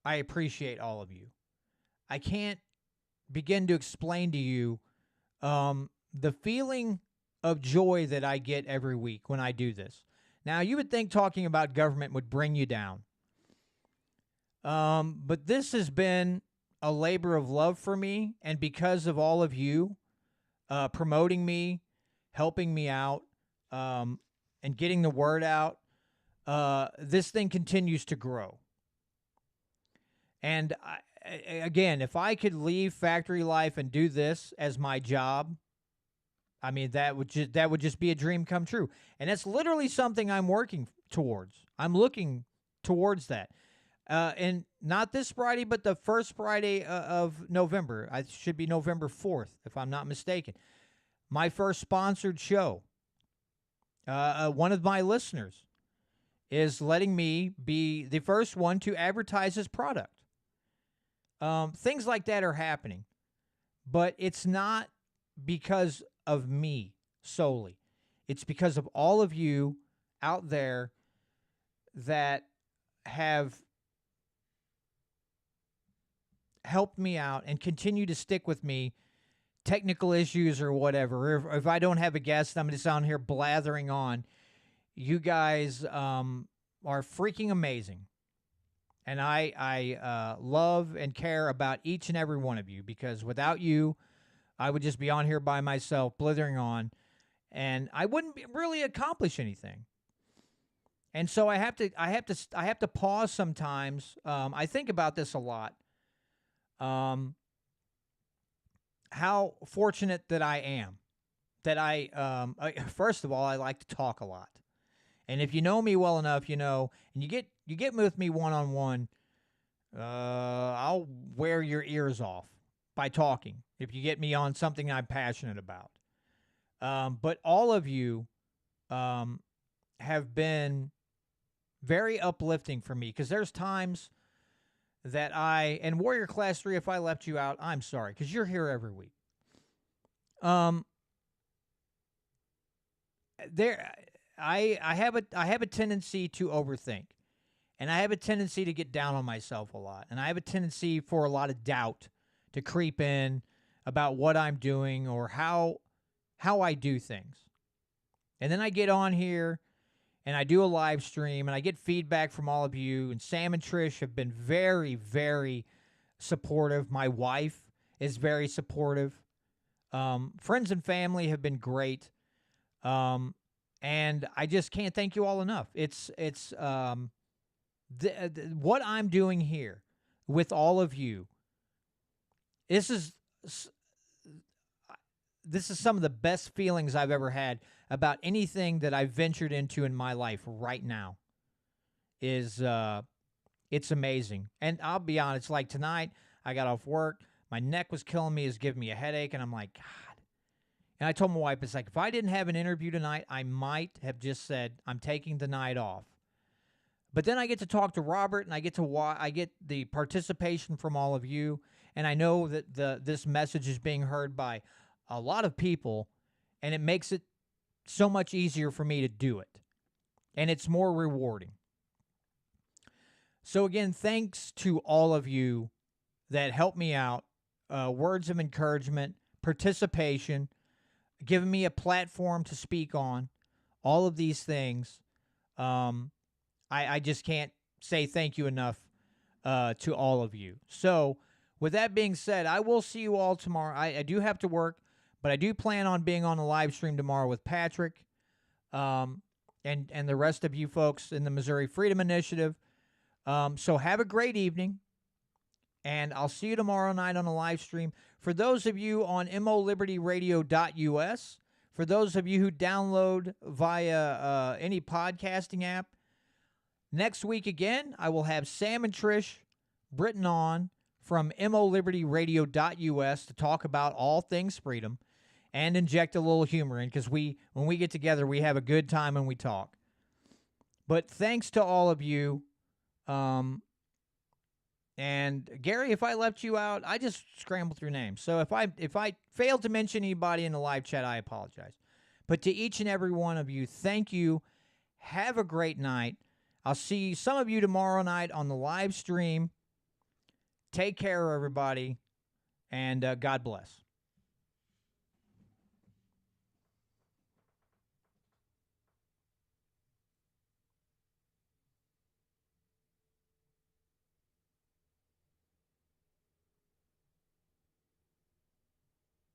I appreciate all of you. I can't begin to explain to you the feeling of joy that I get every week when I do this. Now, you would think talking about government would bring you down. But this has been a labor of love for me, and because of all of you promoting me, helping me out, and getting the word out, this thing continues to grow. And again, if I could leave factory life and do this as my job, I mean, that would just be a dream come true. And that's literally something I'm working towards. I'm looking towards that. And not this Friday, but the first Friday of November. I should be November 4th, if I'm not mistaken. my first sponsored show. One of my listeners is letting me be the first one to advertise his product. Things like that are happening, but it's not because of me solely. It's because of all of you out there that have helped me out and continue to stick with me. Technical issues or whatever. If I don't have a guest, I'm just on here blathering on. You guys are freaking amazing. And I love and care about each and every one of you, because without you, I would just be on here by myself, blithering on, and I wouldn't really accomplish anything. And so I have to pause sometimes. I think about this a lot. How fortunate that I am. That first of all, I like to talk a lot. And if you know me well enough, you know, and you get with me one-on-one, I'll wear your ears off by talking if you get me on something I'm passionate about. But all of you have been very uplifting for me, because there's times that and Warrior Class 3, if I left you out, I'm sorry, because you're here every week. I have a tendency to overthink, and I have a tendency to get down on myself a lot, and I have a tendency for a lot of doubt to creep in about what I'm doing or how I do things. And then I get on here and I do a live stream and I get feedback from all of you, and Sam and Trish have been very, very supportive. My wife is very supportive. Friends and family have been great. And I just can't thank you all enough. It's what I'm doing here with all of you. This is some of the best feelings I've ever had about anything that I've ventured into in my life right now. It's amazing. And I'll be honest, like tonight, I got off work, my neck was killing me, is giving me a headache, and I'm like, God. And I told my wife, it's like, if I didn't have an interview tonight, I might have just said, I'm taking the night off. But then I get to talk to Robert, and I get the participation from all of you, and I know that this message is being heard by a lot of people, and it makes it so much easier for me to do it. And it's more rewarding. So again, thanks to all of you that helped me out. Words of encouragement, participation, giving me a platform to speak on, all of these things. I just can't say thank you enough to all of you. So with that being said, I will see you all tomorrow. I do have to work, but I do plan on being on the live stream tomorrow with Patrick and the rest of you folks in the Missouri Freedom Initiative. So have a great evening, and I'll see you tomorrow night on the live stream. For those of you on molibertyradio.us, for those of you who download via any podcasting app, next week again, I will have Sam and Trish Britton on from molibertyradio.us to talk about all things freedom and inject a little humor in, because when we get together, we have a good time and we talk. But thanks to all of you. And Gary, if I left you out, I just scrambled through names. So if I failed to mention anybody in the live chat, I apologize. But to each and every one of you, thank you. Have a great night. I'll see some of you tomorrow night on the live stream. Take care, everybody, and God bless.